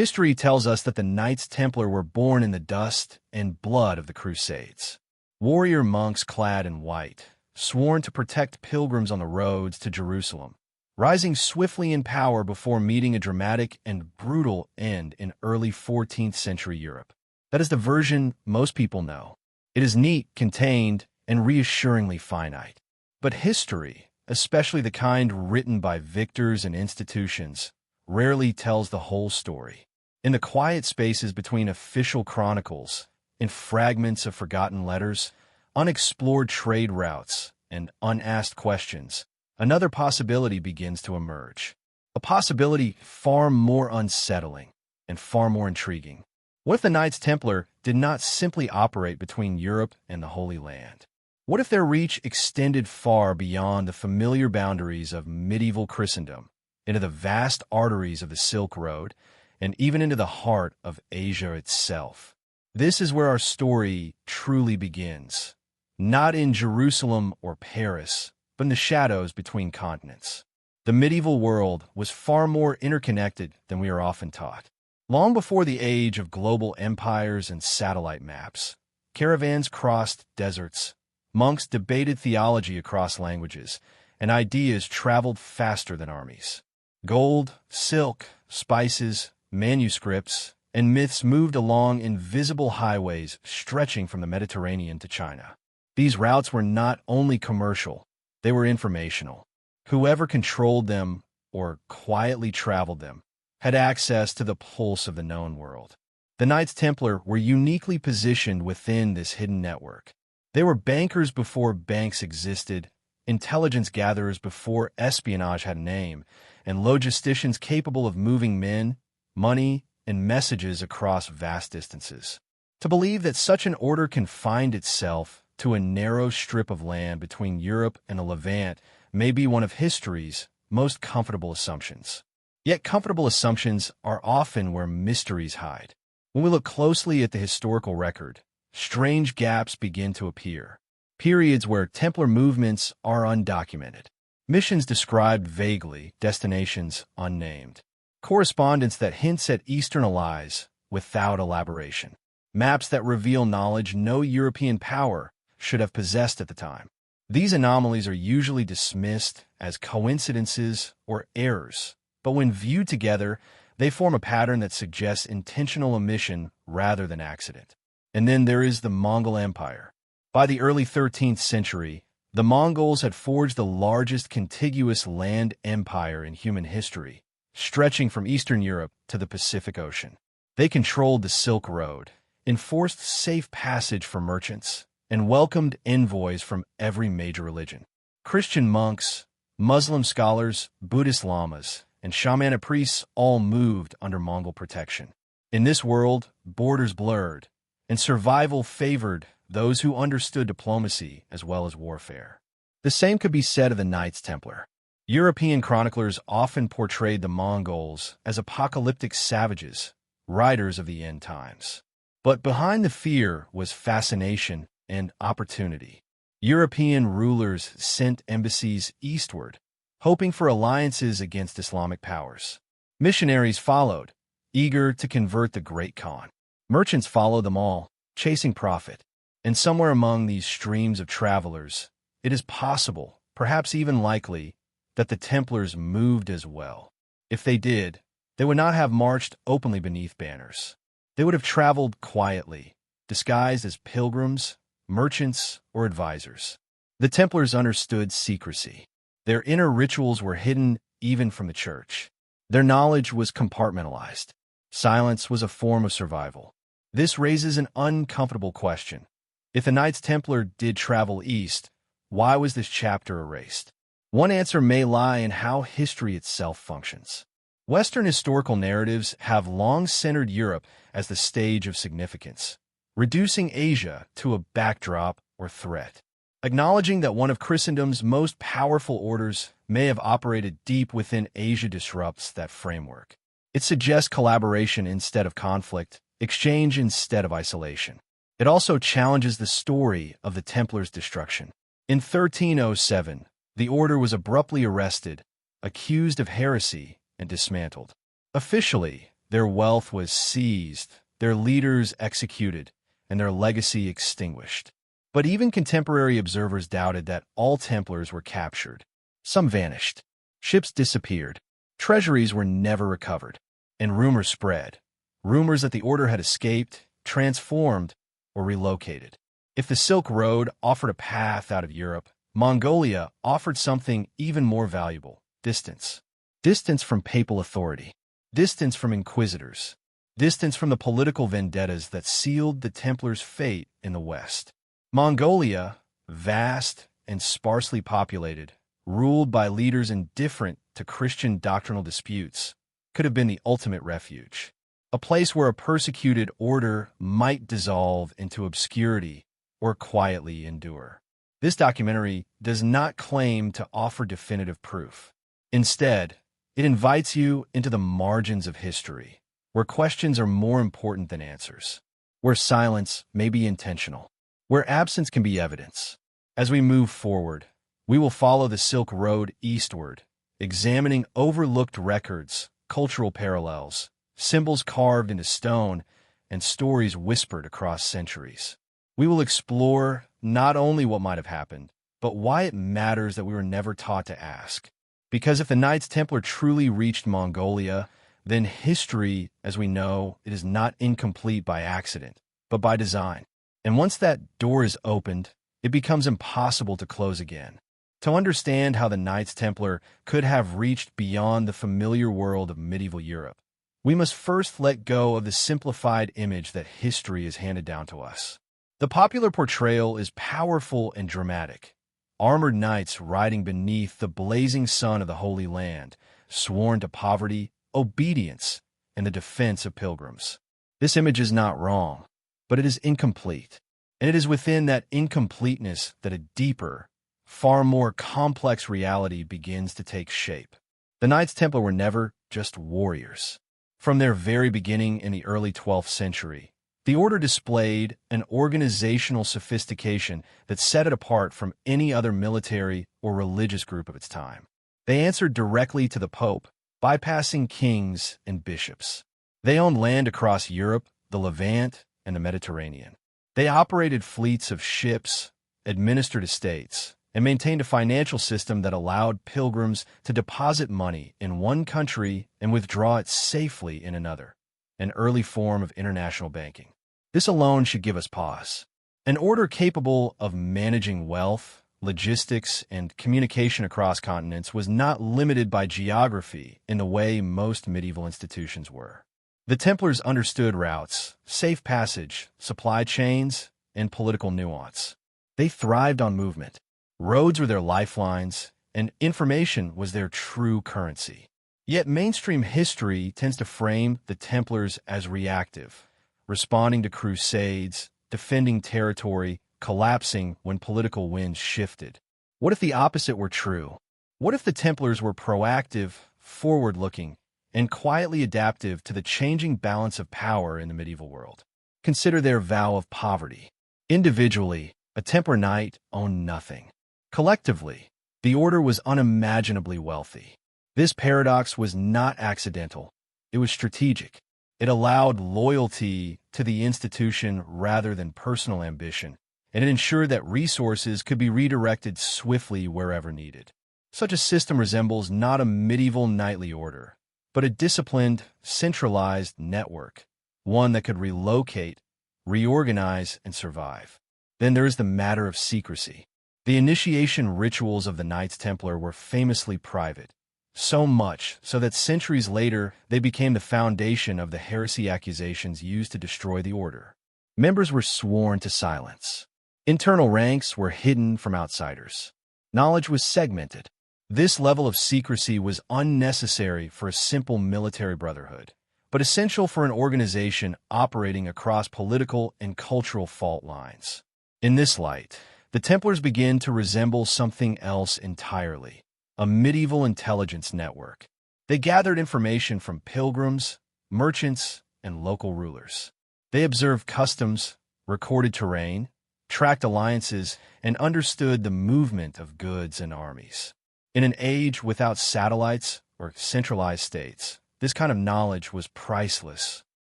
History tells us that the Knights Templar were born in the dust and blood of the Crusades. Warrior monks clad in white, sworn to protect pilgrims on the roads to Jerusalem, rising swiftly in power before meeting a dramatic and brutal end in early 14th century Europe. That is the version most people know. It is neat, contained, and reassuringly finite. But history, especially the kind written by victors and institutions, rarely tells the whole story. In the quiet spaces between official chronicles, in fragments of forgotten letters, unexplored trade routes, and unasked questions, another possibility begins to emerge. A possibility far more unsettling and far more intriguing. What if the Knights Templar did not simply operate between Europe and the Holy Land? What if their reach extended far beyond the familiar boundaries of medieval Christendom, into the vast arteries of the Silk Road, and even into the heart of Asia itself? This is where our story truly begins, not in Jerusalem or Paris, but in the shadows between continents. The medieval world was far more interconnected than we are often taught. Long before the age of global empires and satellite maps, caravans crossed deserts, monks debated theology across languages, and ideas traveled faster than armies. Gold, silk, spices, manuscripts, and myths moved along invisible highways stretching from the Mediterranean to China. These routes were not only commercial, they were informational. Whoever controlled them, or quietly traveled them, had access to the pulse of the known world. The Knights Templar were uniquely positioned within this hidden network. They were bankers before banks existed, intelligence gatherers before espionage had a name, and logisticians capable of moving men, money, and messages across vast distances. To believe that such an order confined itself to a narrow strip of land between Europe and the Levant may be one of history's most comfortable assumptions. Yet comfortable assumptions are often where mysteries hide. When we look closely at the historical record, strange gaps begin to appear. Periods where Templar movements are undocumented. Missions described vaguely, destinations unnamed. Correspondence that hints at Eastern allies without elaboration. Maps that reveal knowledge no European power should have possessed at the time. These anomalies are usually dismissed as coincidences or errors, but when viewed together, they form a pattern that suggests intentional omission rather than accident. And then there is the Mongol Empire. By the early 13th century, the Mongols had forged the largest contiguous land empire in human history, stretching from Eastern Europe to the Pacific Ocean. They controlled the Silk Road, enforced safe passage for merchants, and welcomed envoys from every major religion. Christian monks, Muslim scholars, Buddhist lamas, and shamanic priests all moved under Mongol protection. In this world, borders blurred, and survival favored those who understood diplomacy as well as warfare. The same could be said of the Knights Templar. European chroniclers often portrayed the Mongols as apocalyptic savages, riders of the end times. But behind the fear was fascination and opportunity. European rulers sent embassies eastward, hoping for alliances against Islamic powers. Missionaries followed, eager to convert the Great Khan. Merchants followed them all, chasing profit. And somewhere among these streams of travelers, it is possible, perhaps even likely, that the Templars moved as well. If they did, they would not have marched openly beneath banners. They would have traveled quietly, disguised as pilgrims, merchants, or advisors. The Templars understood secrecy. Their inner rituals were hidden even from the church. Their knowledge was compartmentalized. Silence was a form of survival. This raises an uncomfortable question. If the Knights Templar did travel east, why was this chapter erased? One answer may lie in how history itself functions. Western historical narratives have long centered Europe as the stage of significance, reducing Asia to a backdrop or threat. Acknowledging that one of Christendom's most powerful orders may have operated deep within Asia disrupts that framework. It suggests collaboration instead of conflict, exchange instead of isolation. It also challenges the story of the Templars' destruction. In 1307, the order was abruptly arrested, accused of heresy, and dismantled. Officially, Their wealth was seized, their leaders executed, and their legacy extinguished. But even contemporary observers doubted that all Templars were captured. Some vanished. Ships disappeared. Treasuries were never recovered. And rumors spread. Rumors that the order had escaped, transformed, or relocated. If the Silk Road offered a path out of Europe, Mongolia offered something even more valuable: distance. Distance from papal authority. Distance from inquisitors. Distance from the political vendettas that sealed the Templars' fate in the West. Mongolia, vast and sparsely populated, ruled by leaders indifferent to Christian doctrinal disputes, could have been the ultimate refuge. A place where a persecuted order might dissolve into obscurity or quietly endure. This documentary does not claim to offer definitive proof. Instead, it invites you into the margins of history, where questions are more important than answers, where silence may be intentional, where absence can be evidence. As we move forward, we will follow the Silk Road eastward, examining overlooked records, cultural parallels, symbols carved into stone, and stories whispered across centuries. We will explore not only what might have happened, but why it matters that we were never taught to ask. Because if the Knights Templar truly reached Mongolia, then history, as we know, it is not incomplete by accident, but by design. And once that door is opened, it becomes impossible to close again. To understand how the Knights Templar could have reached beyond the familiar world of medieval Europe, we must first let go of the simplified image that history has handed down to us. The popular portrayal is powerful and dramatic. Armored knights riding beneath the blazing sun of the Holy Land, sworn to poverty, obedience, and the defense of pilgrims. This image is not wrong, but it is incomplete. And it is within that incompleteness that a deeper, far more complex reality begins to take shape. The Knights Templar were never just warriors. From their very beginning in the early 12th century, the order displayed an organizational sophistication that set it apart from any other military or religious group of its time. They answered directly to the Pope, bypassing kings and bishops. They owned land across Europe, the Levant, and the Mediterranean. They operated fleets of ships, administered estates, and maintained a financial system that allowed pilgrims to deposit money in one country and withdraw it safely in another, an early form of international banking. This alone should give us pause. An order capable of managing wealth, logistics, and communication across continents was not limited by geography in the way most medieval institutions were. The Templars understood routes, safe passage, supply chains, and political nuance. They thrived on movement. Roads were their lifelines, and information was their true currency. Yet mainstream history tends to frame the Templars as reactive, responding to crusades, defending territory, collapsing when political winds shifted. What if the opposite were true? What if the Templars were proactive, forward-looking, and quietly adaptive to the changing balance of power in the medieval world? Consider their vow of poverty. Individually, a Templar knight owned nothing. Collectively, the order was unimaginably wealthy. This paradox was not accidental. It was strategic. It allowed loyalty to the institution rather than personal ambition, and it ensured that resources could be redirected swiftly wherever needed. Such a system resembles not a medieval knightly order, but a disciplined, centralized network, one that could relocate, reorganize, and survive. Then there is the matter of secrecy. The initiation rituals of the Knights Templar were famously private, so much so that centuries later they became the foundation of the heresy accusations used to destroy the order. Members were sworn to silence. Internal ranks were hidden from outsiders. Knowledge was segmented. This level of secrecy was unnecessary for a simple military brotherhood, but essential for an organization operating across political and cultural fault lines. In this light, the Templars begin to resemble something else entirely: a medieval intelligence network. They gathered information from pilgrims, merchants, and local rulers. They observed customs, recorded terrain, tracked alliances, and understood the movement of goods and armies. In an age without satellites or centralized states, This kind of knowledge was priceless,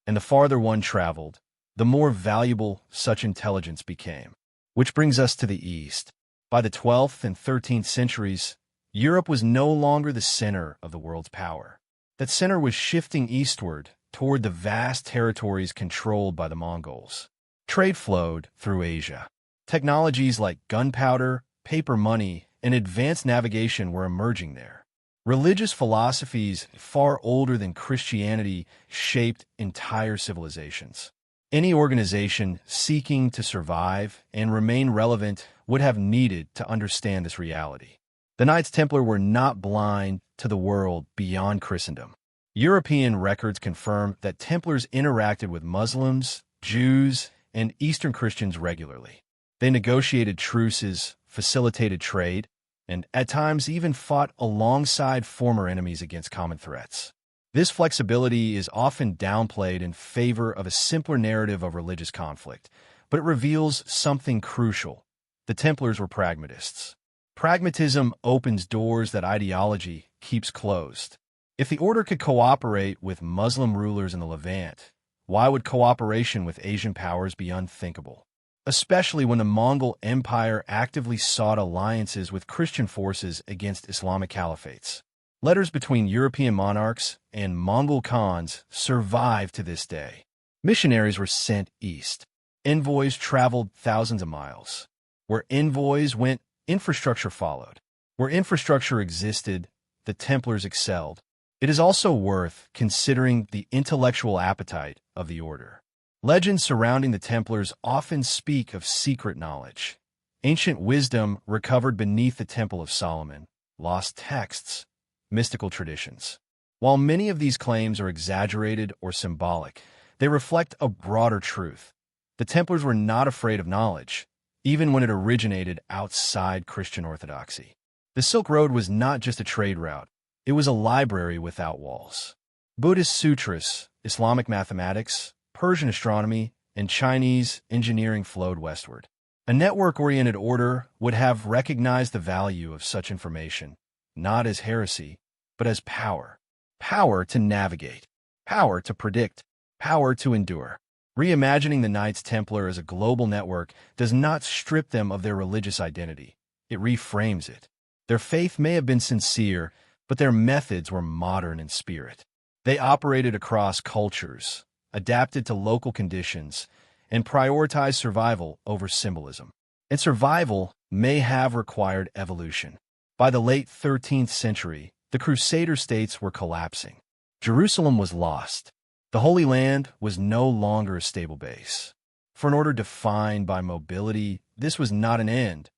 and the farther one traveled, the more valuable such intelligence became. Which brings us to the East. By the 12th and 13th centuries, Europe was no longer the center of the world's power. That center was shifting eastward toward the vast territories controlled by the Mongols. Trade flowed through Asia. Technologies like gunpowder, paper money, and advanced navigation were emerging there. Religious philosophies far older than Christianity shaped entire civilizations. Any organization seeking to survive and remain relevant would have needed to understand this reality. The Knights Templar were not blind to the world beyond Christendom. European records confirm that Templars interacted with Muslims, Jews, and Eastern Christians regularly. They negotiated truces, facilitated trade, and at times even fought alongside former enemies against common threats. This flexibility is often downplayed in favor of a simpler narrative of religious conflict, but it reveals something crucial. The Templars were pragmatists. Pragmatism opens doors that ideology keeps closed. If the order could cooperate with Muslim rulers in the Levant, why would cooperation with Asian powers be unthinkable? Especially when the Mongol Empire actively sought alliances with Christian forces against Islamic caliphates. Letters between European monarchs and Mongol Khans survive to this day. Missionaries were sent east. Envoys traveled thousands of miles. Where envoys went, infrastructure followed. Where infrastructure existed, the Templars excelled. It is also worth considering the intellectual appetite of the order. Legends surrounding the Templars often speak of secret knowledge. Ancient wisdom recovered beneath the Temple of Solomon, lost texts, mystical traditions. While many of these claims are exaggerated or symbolic, they reflect a broader truth. The Templars were not afraid of knowledge, even when it originated outside Christian orthodoxy. The Silk Road was not just a trade route, it was a library without walls. Buddhist sutras, Islamic mathematics, Persian astronomy, and Chinese engineering flowed westward. A network-oriented order would have recognized the value of such information, not as heresy, but as power. Power to navigate, power to predict, power to endure. Reimagining the Knights Templar as a global network does not strip them of their religious identity. It reframes it. Their faith may have been sincere, but their methods were modern in spirit. They operated across cultures, adapted to local conditions, and prioritized survival over symbolism. And survival may have required evolution. By the late 13th century, the Crusader states were collapsing. Jerusalem was lost. The Holy Land was no longer a stable base. For an order defined by mobility, this was not an end.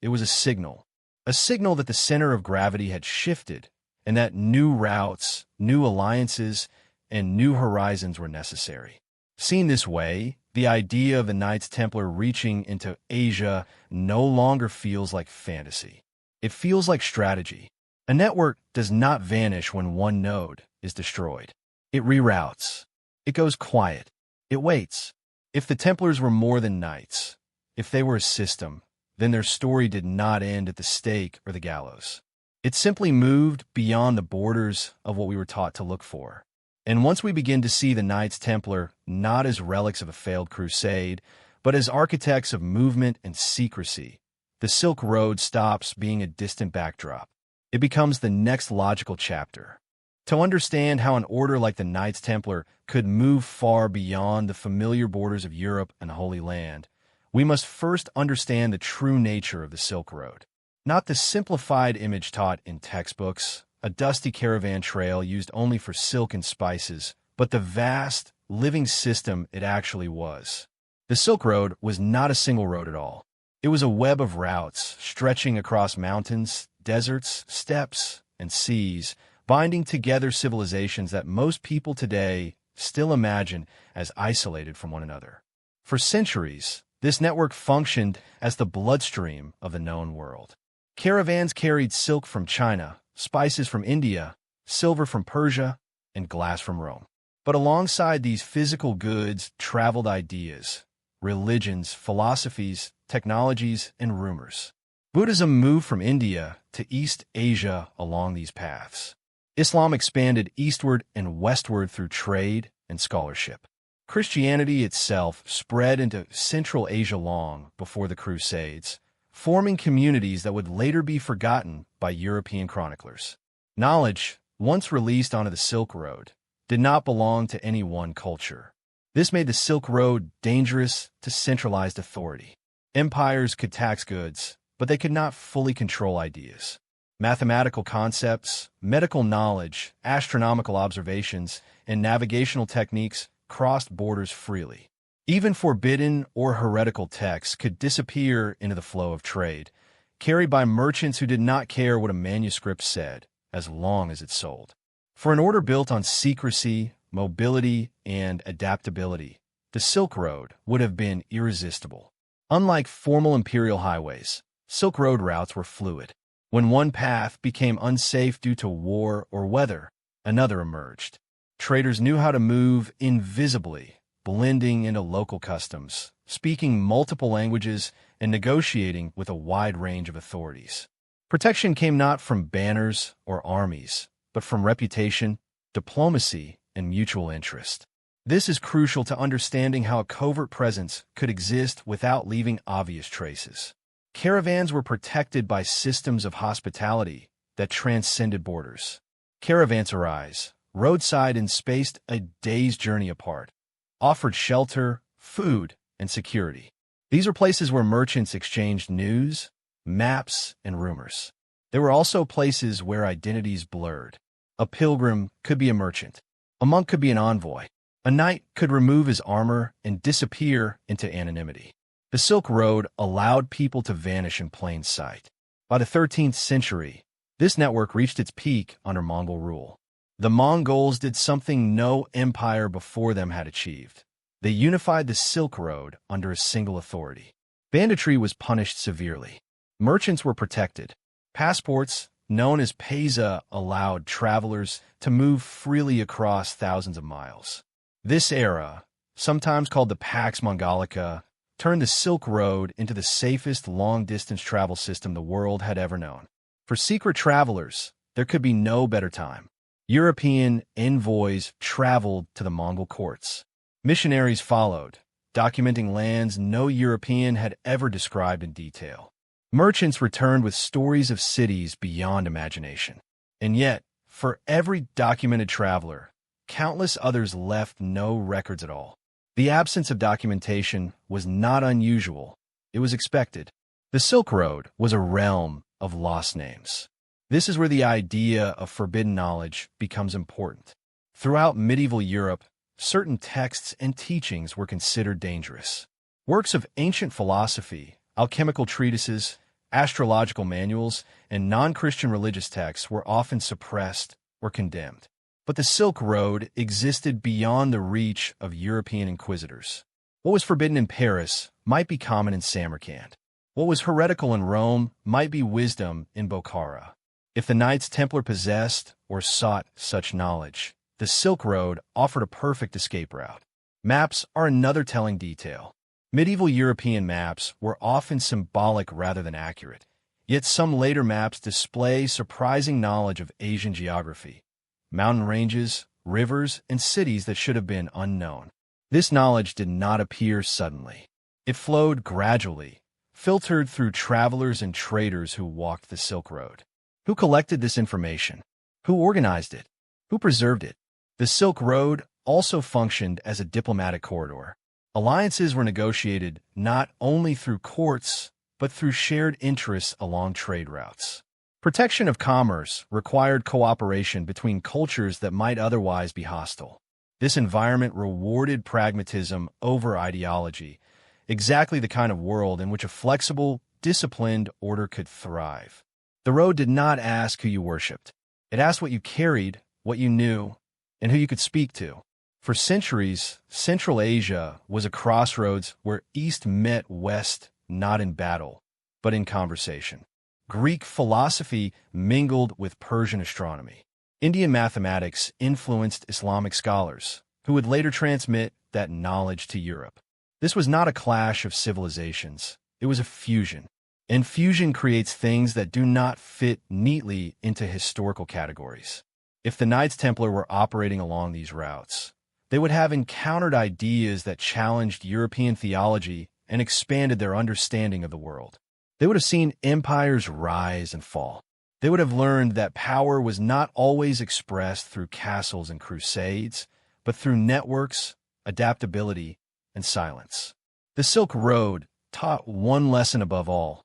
It was a signal that the center of gravity had shifted, and that new routes, new alliances, and new horizons were necessary. Seen this way, the idea of the Knights Templar reaching into Asia no longer feels like fantasy. It feels like strategy. A network does not vanish when one node is destroyed. It reroutes. It goes quiet. It waits. If the Templars were more than knights, if they were a system, then their story did not end at the stake or the gallows. It simply moved beyond the borders of what we were taught to look for. And once we begin to see the Knights Templar not as relics of a failed crusade, but as architects of movement and secrecy, the Silk Road stops being a distant backdrop. It becomes the next logical chapter. To understand how an order like the Knights Templar could move far beyond the familiar borders of Europe and the Holy Land, we must first understand the true nature of the Silk Road. Not the simplified image taught in textbooks, a dusty caravan trail used only for silk and spices, but the vast, living system it actually was. The Silk Road was not a single road at all. It was a web of routes stretching across mountains, deserts, steppes, and seas, binding together civilizations that most people today still imagine as isolated from one another. For centuries, this network functioned as the bloodstream of the known world. Caravans carried silk from China, spices from India, silver from Persia, and glass from Rome. But alongside these physical goods traveled ideas, religions, philosophies, technologies, and rumors. Buddhism moved from India to East Asia along these paths. Islam expanded eastward and westward through trade and scholarship. Christianity itself spread into Central Asia long before the Crusades, forming communities that would later be forgotten by European chroniclers. Knowledge, once released onto the Silk Road, did not belong to any one culture. This made the Silk Road dangerous to centralized authority. Empires could tax goods, but they could not fully control ideas. Mathematical concepts, medical knowledge, astronomical observations, and navigational techniques crossed borders freely. Even forbidden or heretical texts could disappear into the flow of trade, carried by merchants who did not care what a manuscript said, as long as it sold. For an order built on secrecy, mobility, and adaptability, the Silk Road would have been irresistible. Unlike formal imperial highways, Silk Road routes were fluid. When one path became unsafe due to war or weather, another emerged. Traders knew how to move invisibly, blending into local customs, speaking multiple languages, and negotiating with a wide range of authorities. Protection came not from banners or armies, but from reputation, diplomacy, and mutual interest. This is crucial to understanding how a covert presence could exist without leaving obvious traces. Caravans were protected by systems of hospitality that transcended borders. Caravanserais, roadside and spaced a day's journey apart, offered shelter, food, and security. These were places where merchants exchanged news, maps, and rumors. They were also places where identities blurred. A pilgrim could be a merchant. A monk could be an envoy. A knight could remove his armor and disappear into anonymity. The Silk Road allowed people to vanish in plain sight. By the 13th century, this network reached its peak under Mongol rule. The Mongols did something no empire before them had achieved. They unified the Silk Road under a single authority. Banditry was punished severely. Merchants were protected. Passports, known as paysa, allowed travelers to move freely across thousands of miles. This era, sometimes called the Pax Mongolica, turned the Silk Road into the safest long-distance travel system the world had ever known. For secret travelers, there could be no better time. European envoys traveled to the Mongol courts. Missionaries followed, documenting lands no European had ever described in detail. Merchants returned with stories of cities beyond imagination. And yet, for every documented traveler, countless others left no records at all. The absence of documentation was not unusual. It was expected. The Silk Road was a realm of lost names. This is where the idea of forbidden knowledge becomes important. Throughout medieval Europe, certain texts and teachings were considered dangerous. Works of ancient philosophy, alchemical treatises, astrological manuals, and non-Christian religious texts were often suppressed or condemned. But the Silk Road existed beyond the reach of European inquisitors. What was forbidden in Paris might be common in Samarkand. What was heretical in Rome might be wisdom in Bokhara. If the Knights Templar possessed or sought such knowledge, the Silk Road offered a perfect escape route. Maps are another telling detail. Medieval European maps were often symbolic rather than accurate, yet some later maps display surprising knowledge of Asian geography. Mountain ranges, rivers, and cities that should have been unknown. This knowledge did not appear suddenly. It flowed gradually, filtered through travelers and traders who walked the Silk Road. Who collected this information? Who organized it? Who preserved it? The Silk Road also functioned as a diplomatic corridor. Alliances were negotiated not only through courts, but through shared interests along trade routes. Protection of commerce required cooperation between cultures that might otherwise be hostile. This environment rewarded pragmatism over ideology, exactly the kind of world in which a flexible, disciplined order could thrive. The road did not ask who you worshipped. It asked what you carried, what you knew, and who you could speak to. For centuries, Central Asia was a crossroads where East met West not in battle, but in conversation. Greek philosophy mingled with Persian astronomy. Indian mathematics influenced Islamic scholars, who would later transmit that knowledge to Europe. This was not a clash of civilizations. It was a fusion. And fusion creates things that do not fit neatly into historical categories. If the Knights Templar were operating along these routes, they would have encountered ideas that challenged European theology and expanded their understanding of the world. They would have seen empires rise and fall. They would have learned that power was not always expressed through castles and crusades, but through networks, adaptability, and silence. The Silk Road taught one lesson above all: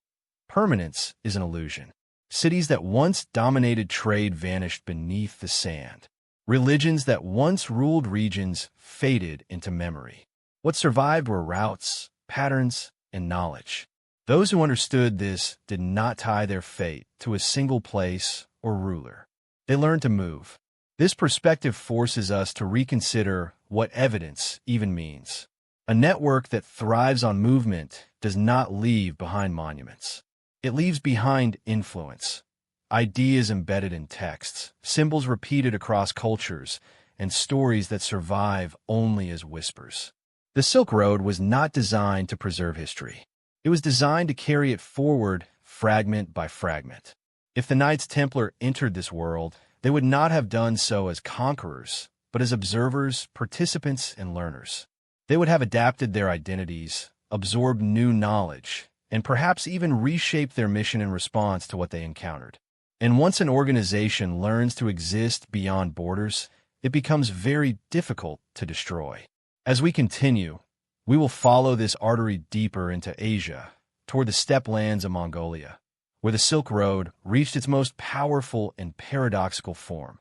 permanence is an illusion. Cities that once dominated trade vanished beneath the sand. Religions that once ruled regions faded into memory. What survived were routes, patterns, and knowledge. Those who understood this did not tie their fate to a single place or ruler. They learned to move. This perspective forces us to reconsider what evidence even means. A network that thrives on movement does not leave behind monuments. It leaves behind influence, ideas embedded in texts, symbols repeated across cultures, and stories that survive only as whispers. The Silk Road was not designed to preserve history. It was designed to carry it forward fragment by fragment. If the Knights Templar entered this world, they would not have done so as conquerors, but as observers, participants, and learners. They would have adapted their identities, absorbed new knowledge, and perhaps even reshaped their mission in response to what they encountered. And once an organization learns to exist beyond borders, it becomes very difficult to destroy. As we continue, we will follow this artery deeper into Asia, toward the steppe lands of Mongolia, where the Silk Road reached its most powerful and paradoxical form.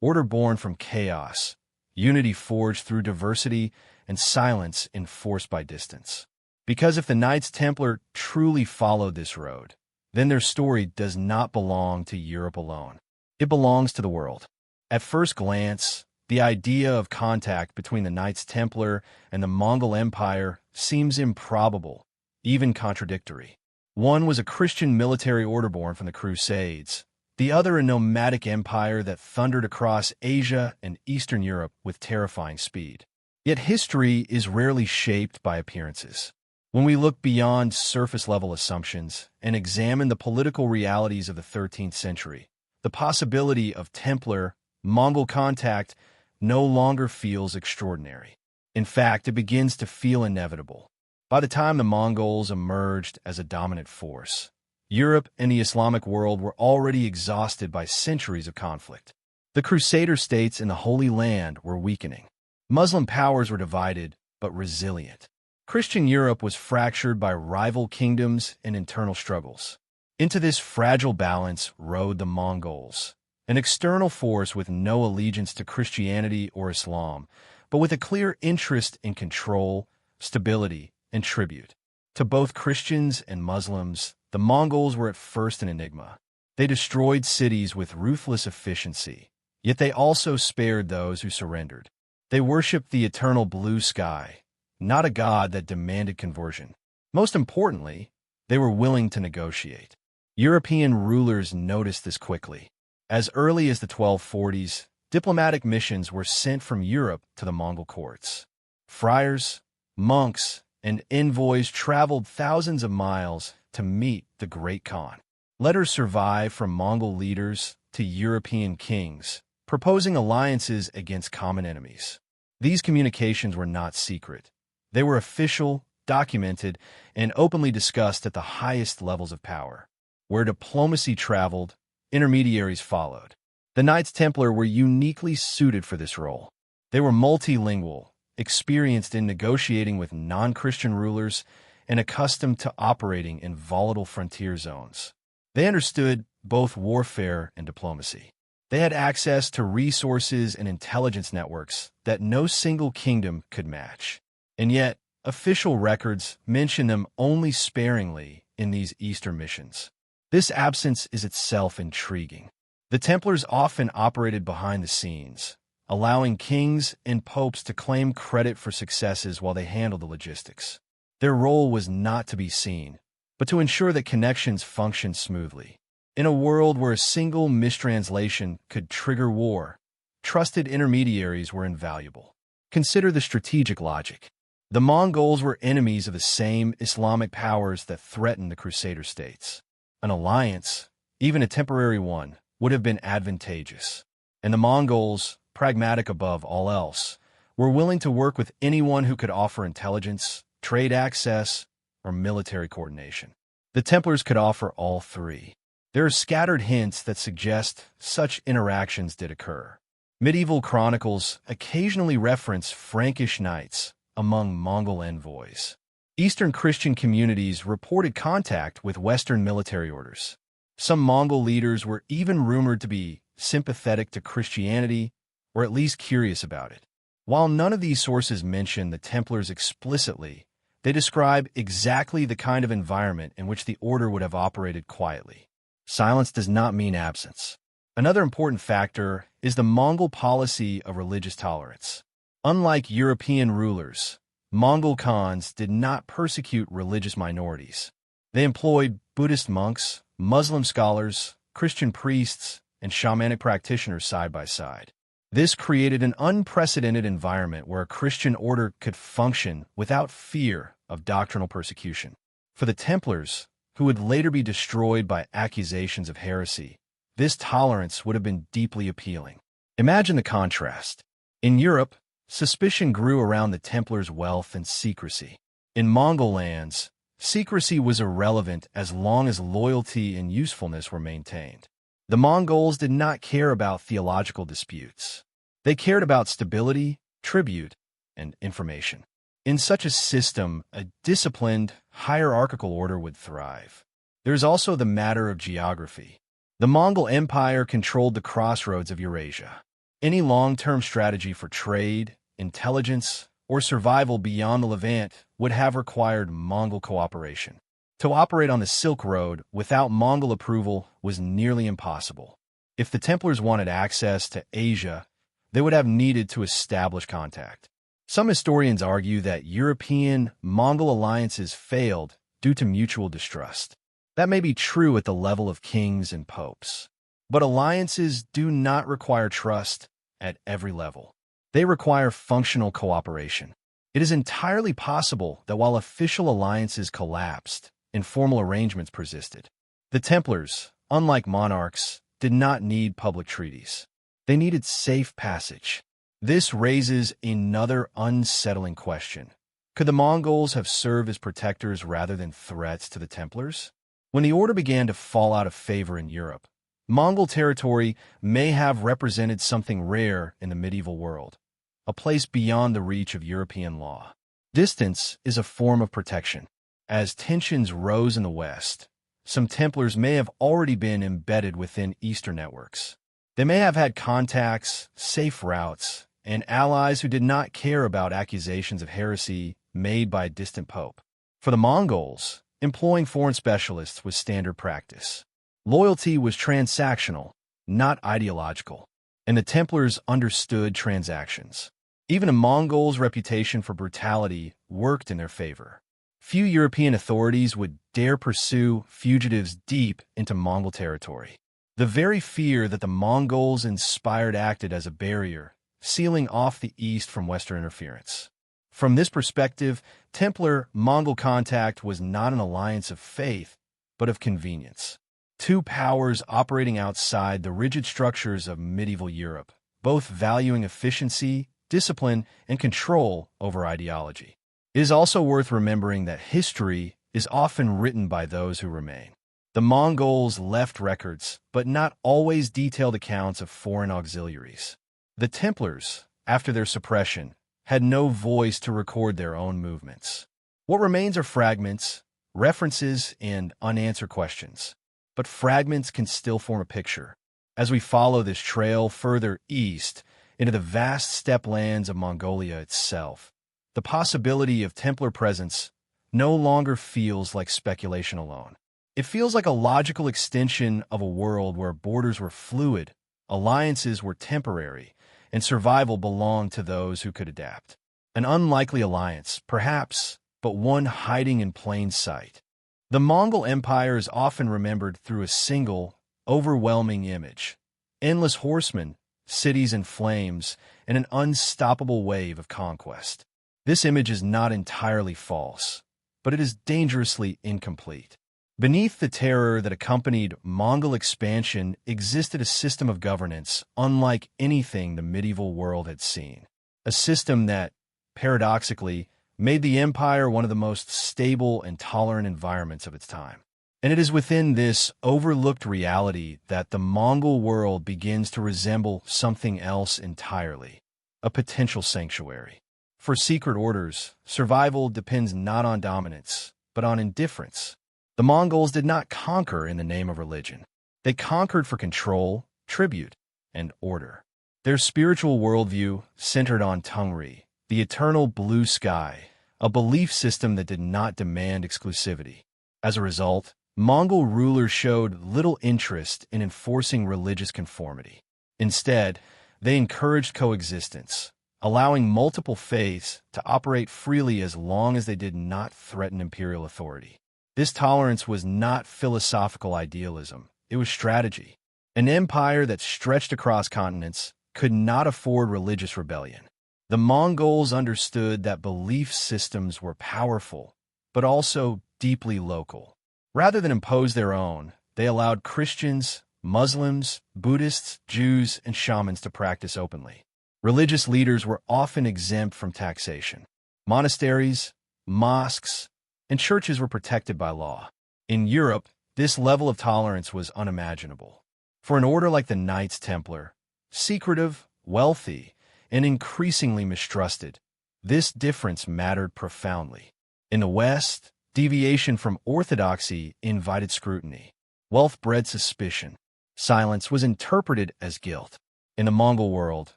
Order born from chaos, unity forged through diversity, and silence enforced by distance. Because if the Knights Templar truly followed this road, then their story does not belong to Europe alone. It belongs to the world. At first glance, the idea of contact between the Knights Templar and the Mongol Empire seems improbable, even contradictory. One was a Christian military order born from the Crusades, the other a nomadic empire that thundered across Asia and Eastern Europe with terrifying speed. Yet history is rarely shaped by appearances. When we look beyond surface-level assumptions and examine the political realities of the 13th century, the possibility of Templar-Mongol contact no longer feels extraordinary. In fact, it begins to feel inevitable. By the time the Mongols emerged as a dominant force, Europe and the Islamic world were already exhausted by centuries of conflict. The Crusader states in the Holy Land were weakening. Muslim powers were divided, but resilient. Christian Europe was fractured by rival kingdoms and internal struggles. Into this fragile balance rode the Mongols, an external force with no allegiance to Christianity or Islam, but with a clear interest in control, stability, and tribute. To both Christians and Muslims, the Mongols were at first an enigma. They destroyed cities with ruthless efficiency, yet they also spared those who surrendered. They worshipped the eternal blue sky, not a god that demanded conversion. Most importantly, they were willing to negotiate. European rulers noticed this quickly. As early as the 1240s, diplomatic missions were sent from Europe to the Mongol courts. Friars, monks, and envoys traveled thousands of miles to meet the Great Khan. Letters survive from Mongol leaders to European kings, proposing alliances against common enemies. These communications were not secret. They were official, documented, and openly discussed at the highest levels of power. Where diplomacy traveled, intermediaries followed. The Knights Templar were uniquely suited for this role. They were multilingual, experienced in negotiating with non-Christian rulers, and accustomed to operating in volatile frontier zones. They understood both warfare and diplomacy. They had access to resources and intelligence networks that no single kingdom could match. And yet, official records mention them only sparingly in these Eastern missions. This absence is itself intriguing. The Templars often operated behind the scenes, allowing kings and popes to claim credit for successes while they handled the logistics. Their role was not to be seen, but to ensure that connections functioned smoothly. In a world where a single mistranslation could trigger war, trusted intermediaries were invaluable. Consider the strategic logic. The Mongols were enemies of the same Islamic powers that threatened the Crusader states. An alliance, even a temporary one, would have been advantageous. And the Mongols, pragmatic above all else, were willing to work with anyone who could offer intelligence, trade access, or military coordination. The Templars could offer all three. There are scattered hints that suggest such interactions did occur. Medieval chronicles occasionally reference Frankish knights among Mongol envoys. Eastern Christian communities reported contact with Western military orders. Some Mongol leaders were even rumored to be sympathetic to Christianity, or at least curious about it. While none of these sources mention the Templars explicitly, they describe exactly the kind of environment in which the order would have operated quietly. Silence does not mean absence. Another important factor is the Mongol policy of religious tolerance. Unlike European rulers, Mongol Khans did not persecute religious minorities. They employed Buddhist monks, Muslim scholars, Christian priests, and shamanic practitioners side by side. This created an unprecedented environment where a Christian order could function without fear of doctrinal persecution. For the Templars, who would later be destroyed by accusations of heresy, this tolerance would have been deeply appealing. Imagine the contrast. In Europe, suspicion grew around the Templars' wealth and secrecy. In Mongol lands, secrecy was irrelevant as long as loyalty and usefulness were maintained. The Mongols did not care about theological disputes. They cared about stability, tribute, and information. In such a system, a disciplined, hierarchical order would thrive. There's also the matter of geography. The Mongol Empire controlled the crossroads of Eurasia. Any long-term strategy for trade, intelligence, or survival beyond the Levant would have required Mongol cooperation. To operate on the Silk Road without Mongol approval was nearly impossible. If the Templars wanted access to Asia, they would have needed to establish contact. Some historians argue that European-Mongol alliances failed due to mutual distrust. That may be true at the level of kings and popes. But alliances do not require trust at every level. They require functional cooperation. It is entirely possible that while official alliances collapsed, informal arrangements persisted. The Templars, unlike monarchs, did not need public treaties. They needed safe passage. This raises another unsettling question. Could the Mongols have served as protectors rather than threats to the Templars? When the order began to fall out of favor in Europe, Mongol territory may have represented something rare in the medieval world, a place beyond the reach of European law. Distance is a form of protection. As tensions rose in the West, some Templars may have already been embedded within Eastern networks. They may have had contacts, safe routes, and allies who did not care about accusations of heresy made by a distant pope. For the Mongols, employing foreign specialists was standard practice. Loyalty was transactional, not ideological, and the Templars understood transactions. Even a Mongol's reputation for brutality worked in their favor. Few European authorities would dare pursue fugitives deep into Mongol territory. The very fear that the Mongols inspired acted as a barrier, sealing off the East from Western interference. From this perspective, Templar-Mongol contact was not an alliance of faith, but of convenience. Two powers operating outside the rigid structures of medieval Europe, both valuing efficiency, discipline, and control over ideology. It is also worth remembering that history is often written by those who remain. The Mongols left records, but not always detailed accounts of foreign auxiliaries. The Templars, after their suppression, had no voice to record their own movements. What remains are fragments, references, and unanswered questions. But fragments can still form a picture. As we follow this trail further east into the vast steppe lands of Mongolia itself, the possibility of Templar presence no longer feels like speculation alone. It feels like a logical extension of a world where borders were fluid, alliances were temporary, and survival belonged to those who could adapt. An unlikely alliance, perhaps, but one hiding in plain sight. The Mongol Empire is often remembered through a single, overwhelming image. Endless horsemen, cities in flames, and an unstoppable wave of conquest. This image is not entirely false, but it is dangerously incomplete. Beneath the terror that accompanied Mongol expansion existed a system of governance unlike anything the medieval world had seen. A system that, paradoxically, made the empire one of the most stable and tolerant environments of its time. And it is within this overlooked reality that the Mongol world begins to resemble something else entirely, a potential sanctuary. For secret orders, survival depends not on dominance, but on indifference. The Mongols did not conquer in the name of religion. They conquered for control, tribute, and order. Their spiritual worldview centered on Tungri, the eternal blue sky, a belief system that did not demand exclusivity. As a result, Mongol rulers showed little interest in enforcing religious conformity. Instead, they encouraged coexistence, allowing multiple faiths to operate freely as long as they did not threaten imperial authority. This tolerance was not philosophical idealism, it was strategy. An empire that stretched across continents could not afford religious rebellion. The Mongols understood that belief systems were powerful, but also deeply local. Rather than impose their own, they allowed Christians, Muslims, Buddhists, Jews, and shamans to practice openly. Religious leaders were often exempt from taxation. Monasteries, mosques, and churches were protected by law. In Europe, this level of tolerance was unimaginable. For an order like the Knights Templar, secretive, wealthy, and increasingly mistrusted, this difference mattered profoundly. In the West, deviation from orthodoxy invited scrutiny. Wealth bred suspicion. Silence was interpreted as guilt. In the Mongol world,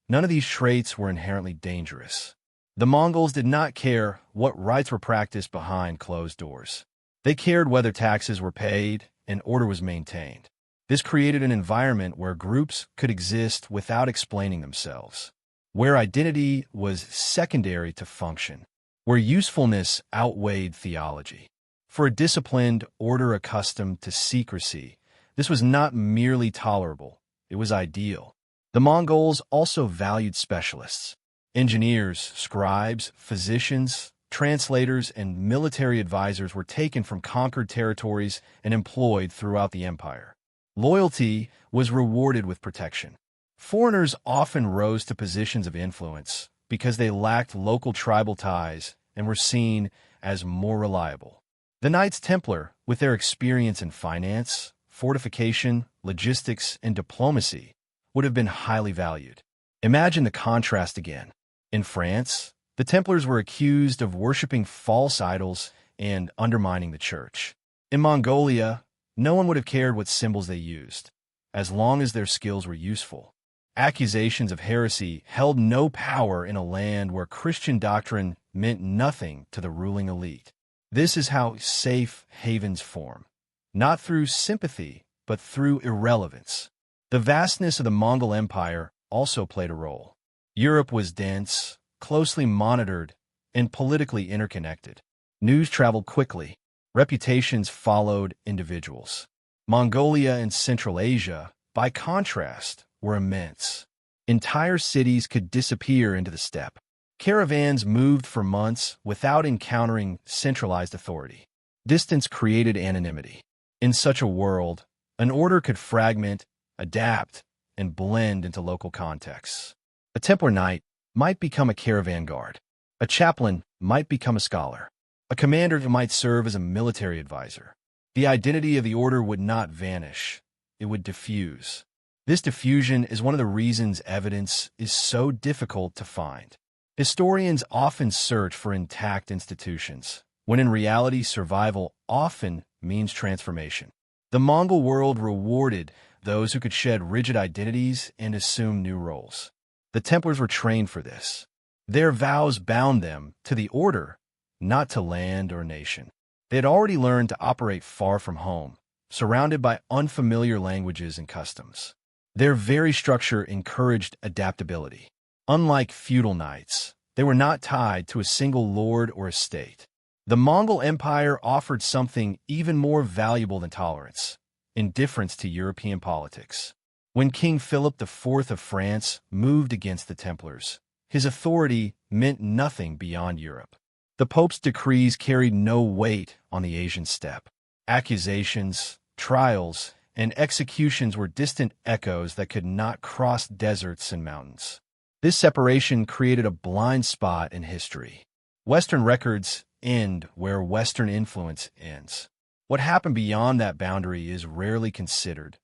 none of these traits were inherently dangerous. The Mongols did not care what rites were practiced behind closed doors. They cared whether taxes were paid and order was maintained. This created an environment where groups could exist without explaining themselves, where identity was secondary to function, where usefulness outweighed theology. For a disciplined order accustomed to secrecy, this was not merely tolerable, it was ideal. The Mongols also valued specialists. Engineers, scribes, physicians, translators, and military advisors were taken from conquered territories and employed throughout the empire. Loyalty was rewarded with protection. Foreigners often rose to positions of influence because they lacked local tribal ties and were seen as more reliable. The Knights Templar, with their experience in finance, fortification, logistics, and diplomacy, would have been highly valued. Imagine the contrast again. In France, the Templars were accused of worshipping false idols and undermining the church. In Mongolia, no one would have cared what symbols they used, as long as their skills were useful. Accusations of heresy held no power in a land where Christian doctrine meant nothing to the ruling elite. This is how safe havens form, not through sympathy, but through irrelevance. The vastness of the Mongol Empire also played a role. Europe was dense, closely monitored, and politically interconnected. News traveled quickly. Reputations followed individuals. Mongolia and Central Asia, by contrast, were immense. Entire cities could disappear into the steppe. Caravans moved for months without encountering centralized authority. Distance created anonymity. In such a world, an order could fragment, adapt, and blend into local contexts. A Templar knight might become a caravan guard. A chaplain might become a scholar. A commander might serve as a military advisor. The identity of the order would not vanish. It would diffuse. This diffusion is one of the reasons evidence is so difficult to find. Historians often search for intact institutions, when in reality survival often means transformation. The Mongol world rewarded those who could shed rigid identities and assume new roles. The Templars were trained for this. Their vows bound them to the order, not to land or nation. They had already learned to operate far from home, surrounded by unfamiliar languages and customs. Their very structure encouraged adaptability. Unlike feudal knights, they were not tied to a single lord or estate. The Mongol Empire offered something even more valuable than tolerance: indifference to European politics. When King Philip IV of France moved against the Templars, his authority meant nothing beyond Europe. The Pope's decrees carried no weight on the Asian steppe. Accusations, trials, and executions were distant echoes that could not cross deserts and mountains. This separation created a blind spot in history. Western records end where Western influence ends. What happened beyond that boundary is rarely considered,